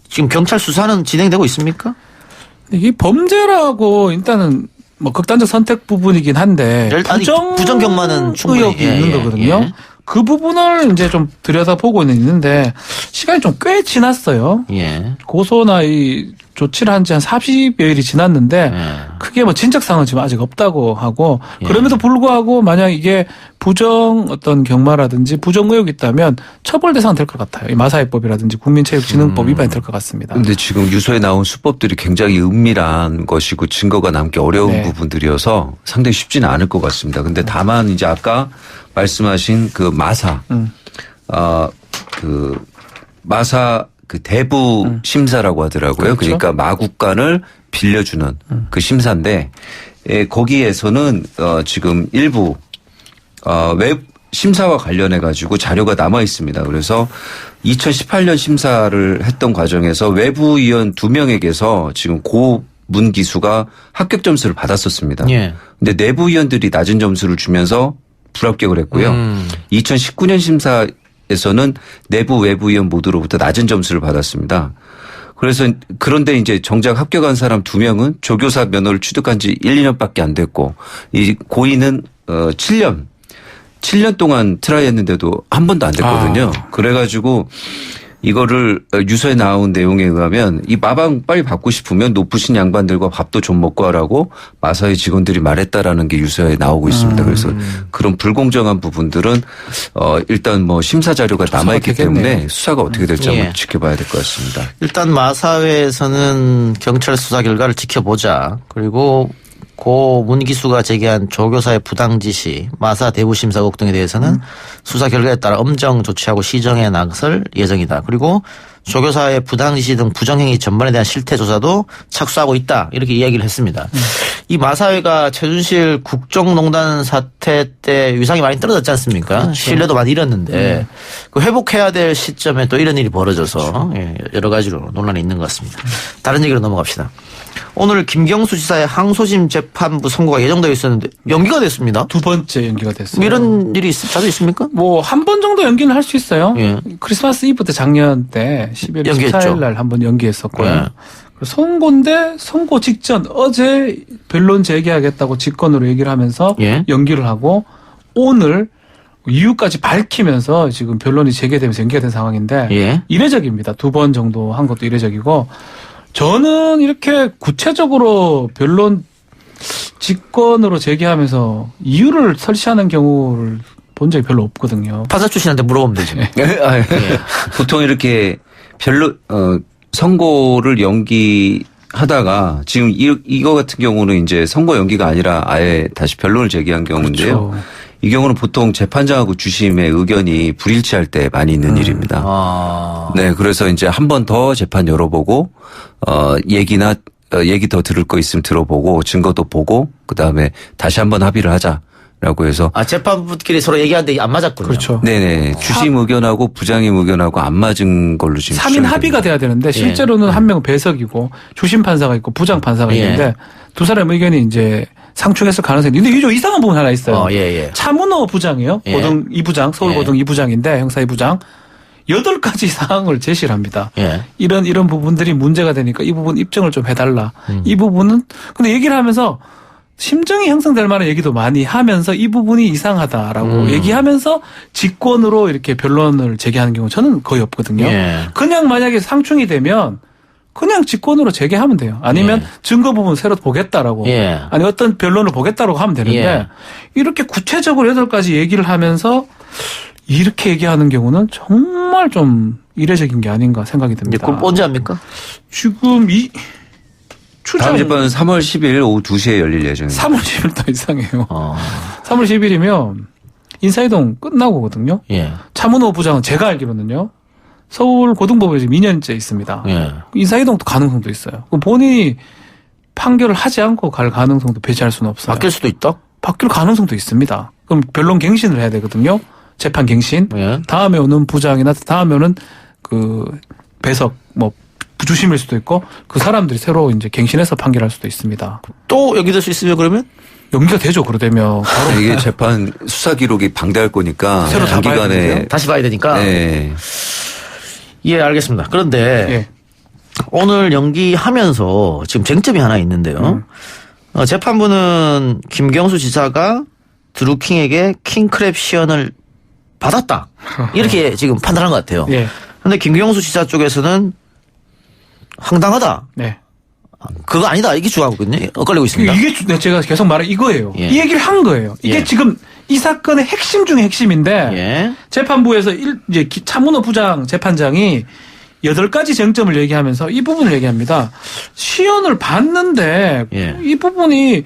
지금 경찰 수사는 진행되고 있습니까? 이게 범죄라고 일단은 뭐 극단적 선택 부분이긴 한데 부정 경마는 충분히 의혹이 있는 거거든요. 그 부분을 이제 좀 들여다보고는 있는데 시간이 좀 꽤 지났어요. 고소나 이 조치를 한 지 한 40여일이 지났는데 크게 뭐 진척사항은 지금 아직 없다고 하고 그럼에도 불구하고 만약 이게 부정 어떤 경마라든지 부정 의혹이 있다면 처벌 대상 될 것 같아요. 이 마사회법이라든지 국민체육진흥법 위반이 될 것 같습니다. 그런데 지금 유서에 나온 수법들이 굉장히 은밀한 것이고 증거가 남기 어려운 부분들이어서 상당히 쉽지는 않을 것 같습니다. 근데 다만 이제 아까 말씀하신 그 마사, 마사 대부 심사라고 하더라고요. 그렇죠? 그러니까 마국간을 빌려주는 그 심사인데 거기에서는 지금 일부 심사와 관련해 가지고 자료가 남아 있습니다. 그래서 2018년 심사를 했던 과정에서 외부 위원 2명에게서 지금 고문 기수가 합격 점수를 받았었습니다. 근데 내부 위원들이 낮은 점수를 주면서 불합격을 했고요. 2019년 심사에서는 내부 외부 위원 모두로부터 낮은 점수를 받았습니다. 그래서 그런데 이제 정작 합격한 사람 2명은 조교사 면허를 취득한 지 1, 2년밖에 안 됐고 이 고인은 7년 동안 트라이 했는데도 한 번도 안 됐거든요. 그래가지고 이거를 유서에 나온 내용에 의하면 이 마방 빨리 받고 싶으면 높으신 양반들과 밥도 좀 먹고 하라고 마사회 직원들이 말했다라는 게 유서에 나오고 있습니다. 그래서 그런 불공정한 부분들은 일단 뭐 심사 자료가 남아있기 때문에 수사가 어떻게 될지 한번 지켜봐야 될 것 같습니다. 일단 마사회에서는 경찰 수사 결과를 지켜보자. 그리고 고 문기수가 제기한 조교사의 부당 지시, 마사 대부심사국 등에 대해서는 수사 결과에 따라 엄정 조치하고 시정해 나설 예정이다. 그리고 조교사의 부당지시 등 부정행위 전반에 대한 실태 조사도 착수하고 있다. 이렇게 이야기를 했습니다. 이 마사회가 최순실 국정농단 사태 때 위상이 많이 떨어졌지 않습니까? 그렇죠. 신뢰도 많이 잃었는데 그 회복해야 될 시점에 또 이런 일이 벌어져서 예, 여러 가지로 논란이 있는 것 같습니다. 다른 얘기로 넘어갑시다. 오늘 김경수 지사의 항소심 재판부 선고가 예정되어 있었는데 연기가 됐습니다. 두 번째 연기가 됐어요. 이런 일이 자주 있습니까? 뭐 한 번 정도 연기는 할 수 있어요. 예. 크리스마스 이브 때 작년 때 12월 14일 날 한 번 연기했었고요. 예. 선고인데 선고 직전 어제 변론 재개하겠다고 직권으로 얘기를 하면서 예. 연기를 하고 오늘 이유까지 밝히면서 지금 변론이 재개되면서 연기가 된 상황인데 예. 이례적입니다. 두 번 정도 한 것도 이례적이고 저는 이렇게 구체적으로 변론 직권으로 재개하면서 이유를 설치하는 경우를 본 적이 별로 없거든요. 판사 출신한테 물어보면 되죠. 네. 보통 이렇게 선고를 연기하다가 지금 이거 같은 경우는 이제 선고 연기가 아니라 아예 다시 변론을 제기한 경우인데요. 그렇죠. 이 경우는 보통 재판장하고 주심의 의견이 불일치할 때 많이 있는 일입니다. 네, 그래서 이제 한 번 더 재판 열어보고 얘기 더 들을 거 있으면 들어보고 증거도 보고 그 다음에 다시 한번 합의를 하자라고 해서. 재판부끼리 서로 얘기하는데 안 맞았군요. 그렇죠. 네네. 주심 의견하고 부장님 의견하고 안 맞은 걸로 지금. 3인 합의가 돼야 되는데 실제로는 한 명은 배석이고 주심 판사가 있고 부장 판사가 있는데 두 사람 의견이 이제 상충했을 가능성이 있는데 이게 이상한 부분 하나 있어요. 차문호 부장이에요. 고등 2부장, 서울고등 2부장인데 형사 2부장. 8가지 사항을 제시를 합니다. 이런 부분들이 문제가 되니까 이 부분 입증을 좀 해달라. 이 부분은 근데 얘기를 하면서 심증이 형성될 만한 얘기도 많이 하면서 이 부분이 이상하다라고 얘기하면서 직권으로 이렇게 변론을 제기하는 경우 저는 거의 없거든요. 그냥 만약에 상충이 되면 그냥 직권으로 재개하면 돼요. 아니면 증거 부분 새로 보겠다라고. 아니 어떤 변론을 보겠다라고 하면 되는데 이렇게 구체적으로 8가지 얘기를 하면서 이렇게 얘기하는 경우는 정말 좀 이례적인 게 아닌가 생각이 듭니다. 그럼 언제 합니까? 지금 다음 재판은 3월 10일 오후 2시에 열릴 예정입니다. 3월 10일 더 이상해요. 3월 10일이면 인사이동 끝나고거든요. 차문호 부장은 제가 알기로는요. 서울 고등법원에 지금 2년째 있습니다. 인사이동도 가능성도 있어요. 본인이 판결을 하지 않고 갈 가능성도 배제할 수는 없어요. 바뀔 수도 있다? 바뀔 가능성도 있습니다. 그럼 변론 갱신을 해야 되거든요. 재판 갱신. 다음에 오는 부장이나 다음에 오는 그 배석 주심일 수도 있고 그 사람들이 새로 이제 갱신해서 판결할 수도 있습니다. 또 연기될 수 있으면 그러면? 연기가 되죠. 그러되면 바로 이게 재판 수사 기록이 방대할 거니까 새로 단기간에 다시 봐야 되니까. 예, 알겠습니다. 그런데 오늘 연기하면서 지금 쟁점이 하나 있는데요. 재판부는 김경수 지사가 드루킹에게 킹크랩 시연을 받았다. 이렇게 지금 판단한 것 같아요. 그런데 김경수 지사 쪽에서는 황당하다. 그거 아니다. 이게 주장하거든요. 엇갈리고 있습니다. 이게 제가 계속 말한 이거예요. 이 얘기를 한 거예요. 이게 지금 이 사건의 핵심 중에 핵심인데 재판부에서 이제 차문호 부장 재판장이 8가지 쟁점을 얘기하면서 이 부분을 얘기합니다. 시연을 받는데 이 부분이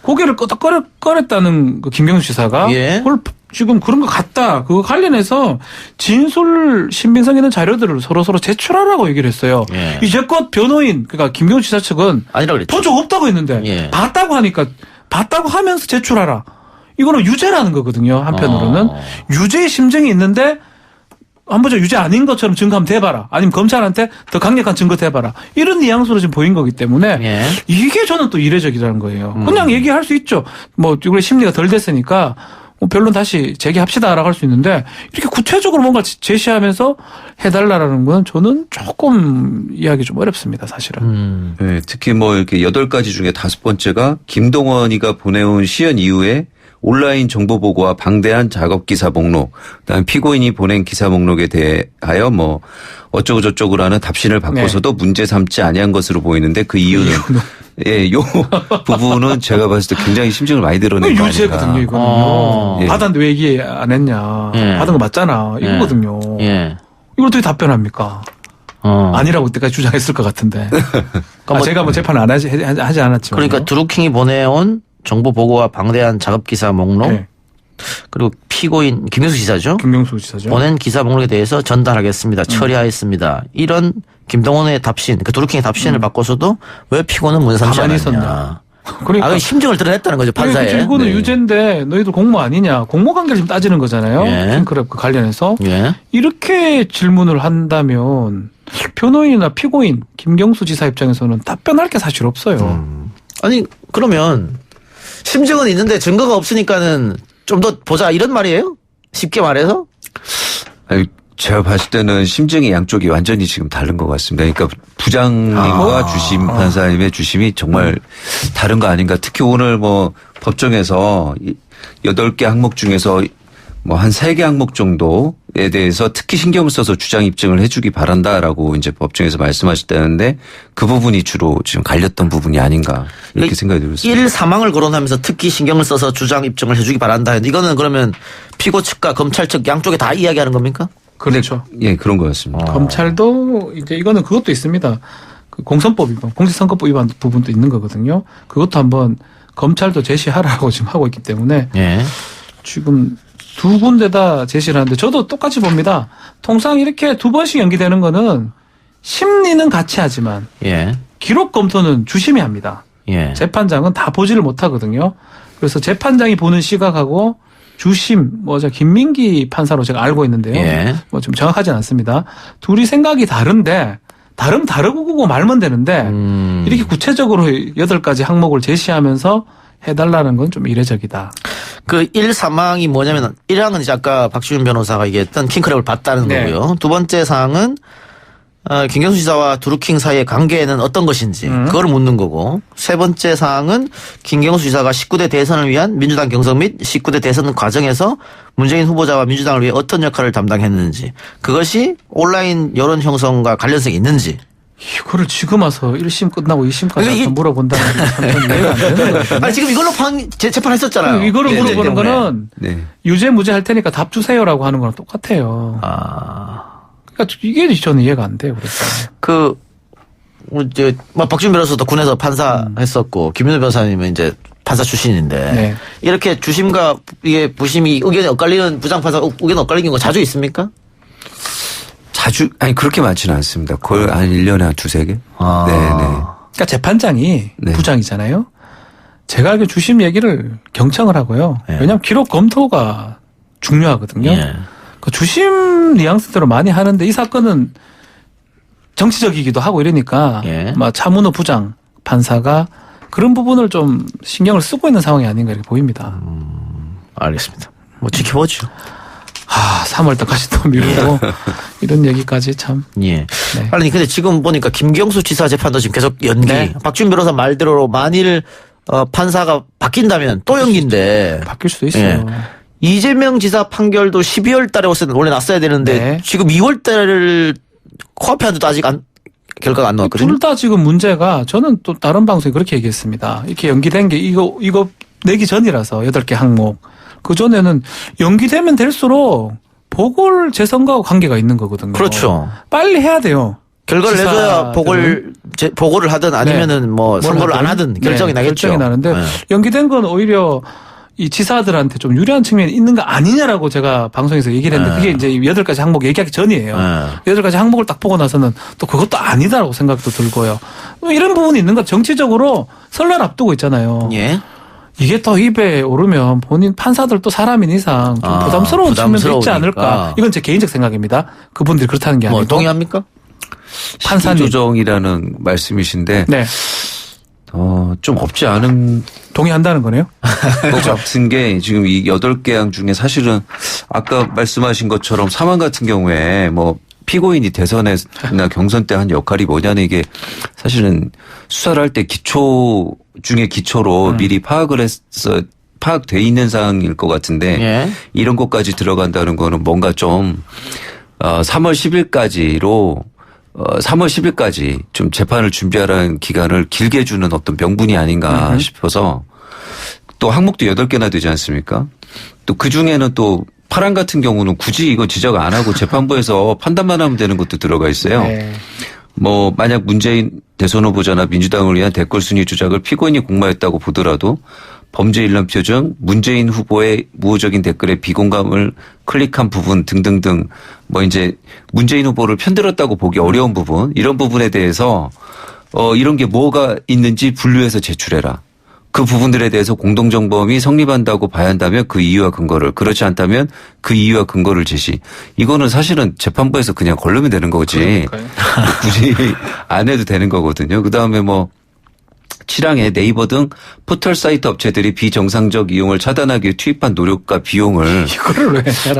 고개를 끄덕거렸다는 그 김경수 지사가 그걸 지금 그런 것 같다. 그거 관련해서 진술 신빙성 있는 자료들을 서로 제출하라고 얘기를 했어요. 이제껏 변호인 그러니까 김경수 지사 측은 본 적 없다고 했는데 봤다고 하니까 봤다고 하면서 제출하라. 이거는 유죄라는 거거든요. 한편으로는 유죄의 심정이 있는데 한번 유죄 아닌 것처럼 증거 한번 대봐라. 아니면 검찰한테 더 강력한 증거 대봐라. 이런 뉘앙스로 지금 보인 거기 때문에 이게 저는 또 이례적이라는 거예요. 그냥 얘기할 수 있죠. 이번에 심리가 덜 됐으니까 변론 다시 재개합시다라고 할 수 있는데 이렇게 구체적으로 뭔가 제시하면서 해달라라는 건 저는 조금 이해하기 좀 어렵습니다. 사실은. 네, 특히 이렇게 8가지 중에 5번째가 김동원이가 보내온 시연 이후에 온라인 정보 보고와 방대한 작업 기사 목록, 그다음 피고인이 보낸 기사 목록에 대하여 어쩌고 저쩌고라는 답신을 받고서도 문제 삼지 아니한 것으로 보이는데 그 이유는 요 부분은 제가 봤을 때 굉장히 심증을 많이 드러낸 거 아닌가. 유죄거든요, 이거는요. 받았는데 왜 얘기 안 했냐. 받은 거 맞잖아. 이거거든요. 이걸 어떻게 답변합니까? 아니라고 그때까지 주장했을 것 같은데. 제가 재판 안 하지 않았지만. 그러니까 드루킹이 보내온 정보 보고와 방대한 작업 기사 목록 그리고 피고인 김경수 지사죠. 김경수 지사죠. 보낸 기사 목록에 대해서 전달하겠습니다. 처리하였습니다. 이런 김동원의 답신, 그 도루킹의 답신을 받고서도 왜 피고는 문상치 않았냐. 그러니까 심증을 드러냈다는 거죠, 판사에. 그러니까 이거는 유죄인데 너희들 공모 아니냐. 공모 관계를 지금 따지는 거잖아요. 킹크랩 관련해서. 이렇게 질문을 한다면 변호인이나 피고인 김경수 지사 입장에서는 답변할 게 사실 없어요. 아니 그러면 심증은 있는데 증거가 없으니까는 좀 더 보자 이런 말이에요? 쉽게 말해서? 아니, 제가 봤을 때는 심증이 양쪽이 완전히 지금 다른 것 같습니다. 그러니까 부장님과 주심 판사님의 주심이 정말 다른 거 아닌가. 특히 오늘 뭐 법정에서 8개 항목 중에서 뭐 한 3개 항목 정도에 대해서 특히 신경을 써서 주장 입증을 해주기 바란다라고 이제 법정에서 말씀하셨다는데 그 부분이 주로 지금 갈렸던 부분이 아닌가 이렇게 생각이 들었습니다. 1 사망을 거론하면서 특히 신경을 써서 주장 입증을 해주기 바란다. 이거는 그러면 피고 측과 검찰 측 양쪽에 다 이야기하는 겁니까? 그렇죠. 예, 그런 것 같습니다. 검찰도 이제 이거는 그것도 있습니다. 그 공선법 위반, 공직선거법 위반 부분도 있는 거거든요. 그것도 한번 검찰도 제시하라고 지금 하고 있기 때문에 지금 두 군데 다 제시를 하는데 저도 똑같이 봅니다. 통상 이렇게 2번씩 연기되는 거는 심리는 같이 하지만 기록 검토는 주심이 합니다. 재판장은 다 보지를 못하거든요. 그래서 재판장이 보는 시각하고 주심, 김민기 판사로 제가 알고 있는데요. 좀 정확하진 않습니다. 둘이 생각이 다른데 다르고 말면 되는데 이렇게 구체적으로 8가지 항목을 제시하면서 해달라는 건 좀 이례적이다. 그 1 사망이 뭐냐면 1항은 이제 아까 박지훈 변호사가 얘기했던 킹크랩을 봤다는 거고요. 두 번째 사항은 김경수 지사와 두루킹 사이의 관계는 어떤 것인지 그걸 묻는 거고, 세 번째 사항은 김경수 지사가 19대 대선을 위한 민주당 경선 및 19대 대선 과정에서 문재인 후보자와 민주당을 위해 어떤 역할을 담당했는지, 그것이 온라인 여론 형성과 관련성이 있는지. 이거를 지금 와서 1심 끝나고 2심까지 물어본다는 게 참 이해가 안 되는 거예요. 아니 지금 이걸로 재판했었잖아요. 이거를 물어보는 거는 유죄 무죄 할 테니까 답 주세요라고 하는 거랑 똑같아요. 그러니까 이게 저는 이해가 안 돼요. 그래서 이제 박준 변호사도 군에서 판사 했었고 김윤호 변호사님은 이제 판사 출신인데 이렇게 주심과 이게 부심이 의견이 엇갈리는 부장판사 의견 엇갈리는 경우가 자주 있습니까? 아니 그렇게 많지는 않습니다. 거의 한 1년에 한 2-3개. 네네. 그러니까 재판장이 부장이잖아요. 제가 알기로 주심 얘기를 경청을 하고요. 왜냐하면 기록 검토가 중요하거든요. 그러니까 주심 뉘앙스대로 많이 하는데 이 사건은 정치적이기도 하고 이러니까 차문호 부장 판사가 그런 부분을 좀 신경을 쓰고 있는 상황이 아닌가 이렇게 보입니다. 알겠습니다. 지켜보죠. 3월달까지 또 미루고 이런 얘기까지 참. 아니 근데 지금 보니까 김경수 지사 재판도 지금 계속 연기. 박준 변호사 말대로 만일 판사가 바뀐다면 또 연기인데. 바뀔 수도 있어요. 이재명 지사 판결도 12월 달에 원래 났어야 되는데 지금 2월 달을 코앞에 한데도 아직 결과가 안 나왔거든요. 둘 다 지금 문제가 저는 또 다른 방송에 그렇게 얘기했습니다. 이렇게 연기된 게 이거 내기 전이라서 8개 항목. 그전에는 연기되면 될수록 보궐 재선거하고 관계가 있는 거거든요. 그렇죠. 빨리 해야 돼요. 결과를 내줘야 보궐을 하든 아니면은 선거를 안 하든 결정이 나겠죠. 결정이 나는데 연기된 건 오히려 이 지사들한테 좀 유리한 측면이 있는 거 아니냐라고 제가 방송에서 얘기를 했는데 그게 이제 8가지 항목 얘기하기 전이에요. 8가지 항목을 딱 보고 나서는 또 그것도 아니다라고 생각도 들고요. 이런 부분이 있는 것, 정치적으로 설날 앞두고 있잖아요. 이게 또 입에 오르면 본인 판사들 또 사람인 이상 좀 부담스러운 측면도 있지 않을까. 이건 제 개인적 생각입니다. 그분들이 그렇다는 게 아니고. 동의합니까? 판사 조정이라는 말씀이신데 좀 없지 않은. 동의한다는 거네요? 것 같은 게 지금 이 8개 항 중에 사실은 아까 말씀하신 것처럼 사망 같은 경우에 피고인이 대선이나 경선 때 한 역할이 뭐냐는 이게 사실은 수사를 할 때 기초 중에 기초로 미리 파악돼 있는 사항일 것 같은데 이런 것까지 들어간다는 거는 뭔가 좀 3월 10일까지 좀 재판을 준비하라는 기간을 길게 주는 어떤 명분이 아닌가 싶어서 또 항목도 8개나 되지 않습니까? 또 그중에는 또 파란 같은 경우는 굳이 이거 지적 안 하고 재판부에서 판단만 하면 되는 것도 들어가 있어요. 만약 문재인 대선 후보자나 민주당을 위한 대권 순위 조작을 피고인이 공모했다고 보더라도 범죄 일람표 중 문재인 후보의 무호적인 댓글에 비공감을 클릭한 부분 등등등 뭐 이제 문재인 후보를 편들었다고 보기 어려운 부분 이런 부분에 대해서 이런 게 뭐가 있는지 분류해서 제출해라. 그 부분들에 대해서 공동정범이 성립한다고 봐야 한다면 그 이유와 근거를 그렇지 않다면 그 이유와 근거를 제시. 이거는 사실은 재판부에서 그냥 걸르면 되는 거지. 굳이 안 해도 되는 거거든요. 그다음에 뭐 실황에 네이버 등 포털 사이트 업체들이 비정상적 이용을 차단하기 위해 투입한 노력과 비용을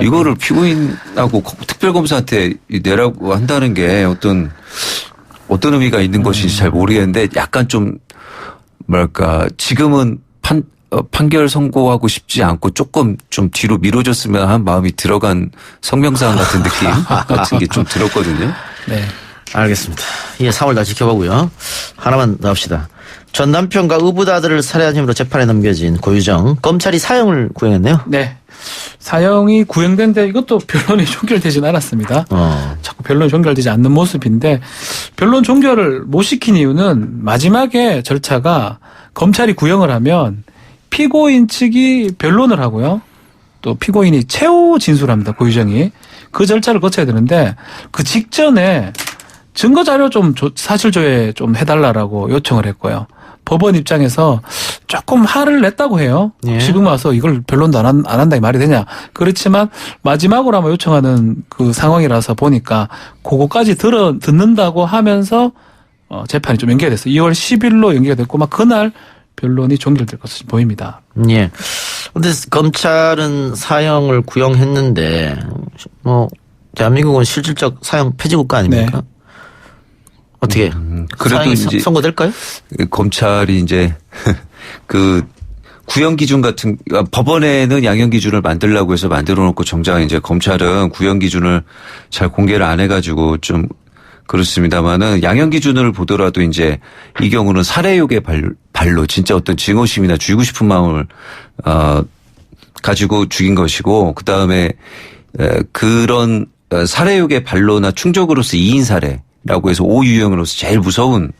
이거를 피고인하고 특별검사한테 내라고 한다는 게 어떤 의미가 있는 것인지 잘 모르겠는데 약간 좀 뭐랄까 지금은 판결 선고하고 싶지 않고 조금 좀 뒤로 미뤄졌으면 한 마음이 들어간 성명사항 같은 느낌 같은 게 좀 들었거든요. 네, 알겠습니다. 예, 4월 다 지켜보고요. 하나만 더 합시다. 전 남편과 의붓아들을 살해한 혐의로 재판에 넘겨진 고유정 검찰이 사형을 구형했네요. 네. 사형이 구형된데 이것도 변론이 종결되진 않았습니다. 자꾸 변론이 종결되지 않는 모습인데 변론 종결을 못 시킨 이유는 마지막에 절차가 검찰이 구형을 하면 피고인 측이 변론을 하고요. 또 피고인이 최후 진술합니다. 고유정이. 그 절차를 거쳐야 되는데 그 직전에 증거자료 좀 사실조회 좀 해달라고 요청을 했고요. 법원 입장에서 조금 화를 냈다고 해요. 예. 지금 와서 이걸 변론도 안 한다 이 말이 되냐. 그렇지만 마지막으로 아마 요청하는 그 상황이라서 보니까 그거까지 듣는다고 하면서 재판이 좀 연기됐어요. 2월 10일로 연기가 됐고 막 그날 변론이 종결될 것으로 보입니다. 예. 근데 검찰은 사형을 구형했는데 뭐 대한민국은 실질적 사형 폐지 국가 아닙니까? 네. 어떻게 그래도 이제 선고될까요? 검찰이 이제 그 구형 기준 같은 법원에는 양형 기준을 만들려고 해서 만들어 놓고 정작 이제 검찰은 구형 기준을 잘 공개를 안 해가지고 좀 그렇습니다만은 양형 기준을 보더라도 이제 이 경우는 살해욕의 발로 진짜 어떤 증오심이나 죽이고 싶은 마음을 가지고 죽인 것이고 그 다음에 그런 살해욕의 발로나 충족으로서 2인 살해. 라고 해서 5유형으로서 제일 무서운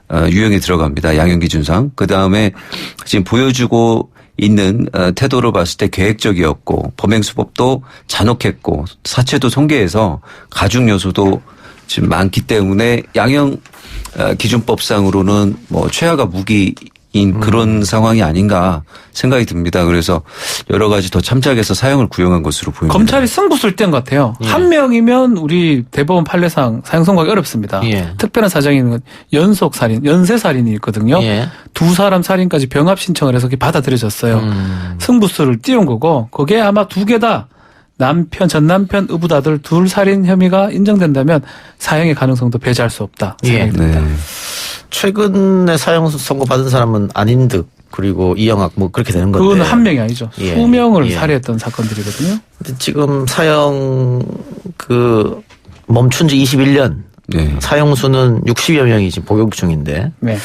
유형에 들어갑니다. 양형기준상. 그다음에 지금 보여주고 있는 태도로 봤을 때 계획적이었고 범행수법도 잔혹했고 사체도 성계해서 가중 요소도 지금 많기 때문에 양형기준법상으로는 뭐 최하가 무기인 그런 상황이 아닌가 생각이 듭니다. 그래서 여러 가지 더 참작해서 사형을 구형한 것으로 보입니다. 검찰이 승부 쓸 때인 것 같아요. 예. 한 명이면 우리 대법원 판례상 사형 선고하기 어렵습니다. 예. 특별한 사정이 있는 건 연속살인, 연쇄살인이 있거든요. 예. 두 사람 살인까지 병합 신청을 해서 그게 받아들여졌어요. 승부수를 띄운 거고 그게 아마 두 개 다 전 남편, 의붓아들 둘 살인 혐의가 인정된다면 사형의 가능성도 배제할 수 없다 생각이 듭니다. 네. 최근에 사형 선고 받은 사람은 안인득 그리고 이영학 뭐 그렇게 되는 건데. 그건 한 명이 아니죠. 예. 수명을 살해했던 사건들이거든요. 근데 지금 사형 멈춘 지 21년. 네. 사형수는 60여 명이 지금 복역 중인데. 네.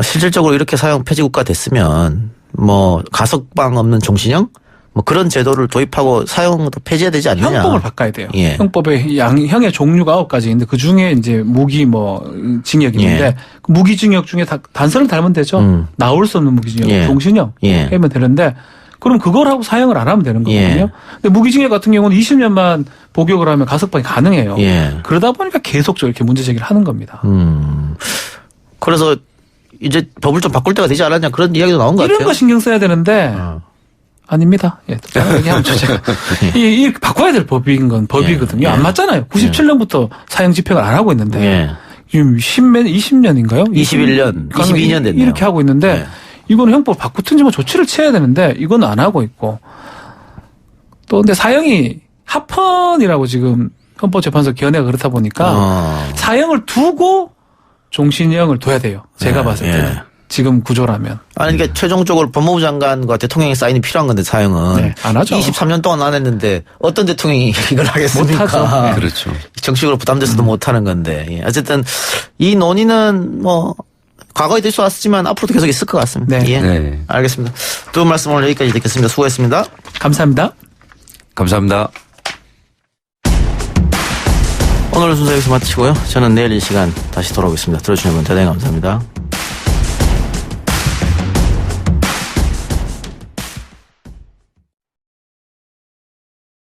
실질적으로 이렇게 사형 폐지국가 됐으면 뭐 가석방 없는 종신형? 뭐 그런 제도를 도입하고 사형도 폐지해야 되지 않느냐. 형법을 바꿔야 돼요. 예. 형법에 형의 종류가 9가지 있는데 그 중에 이제 무기 징역이 있는데 예. 무기징역 중에 단서를 달면 되죠. 나올 수 없는 무기징역, 예. 종신형 하면 되는데 그럼 그걸 하고 사형을 안 하면 되는 거거든요. 예. 근데 무기징역 같은 경우는 20년만 복역을 하면 가석방이 가능해요. 예. 그러다 보니까 계속적으로 이렇게 문제 제기를 하는 겁니다. 그래서 이제 법을 좀 바꿀 때가 되지 않았냐 그런 이야기도 나온 것 같아요. 이런 거 신경 써야 되는데 아닙니다. 예, 얘기하면 제가 이 바꿔야 될 법인 건 법이거든요. 예. 안 맞잖아요. 97년부터 사형 집행을 안 하고 있는데 예. 지금 20년인가요? 21년, 22년 됐네요. 이렇게 하고 있는데 예. 이거는 형법 바꾸든지 뭐 조치를 취해야 되는데 이건 안 하고 있고 또 근데 사형이 합헌이라고 지금 헌법재판소 견해가 그렇다 보니까 사형을 두고 종신형을 둬야 돼요. 제가 봤을 때는. 지금 구조라면. 아니, 그러니까 최종적으로 법무부 장관과 대통령의 사인이 필요한 건데 사형은. 네, 안 하죠. 23년 동안 안 했는데 어떤 대통령이 이걸 하겠습니까? 못하죠. 네. 그렇죠. 정식으로 부담돼서도 못하는 건데. 예. 어쨌든 이 논의는 뭐 과거에 될 수 왔지만 앞으로도 계속 있을 것 같습니다. 네. 예. 네. 알겠습니다. 두 분 말씀 오늘 여기까지 듣겠습니다. 수고했습니다. 감사합니다. 감사합니다. 오늘 순서 여기서 마치고요. 저는 내일 이 시간 다시 돌아오겠습니다. 들어주신 여러분 대단히 감사합니다.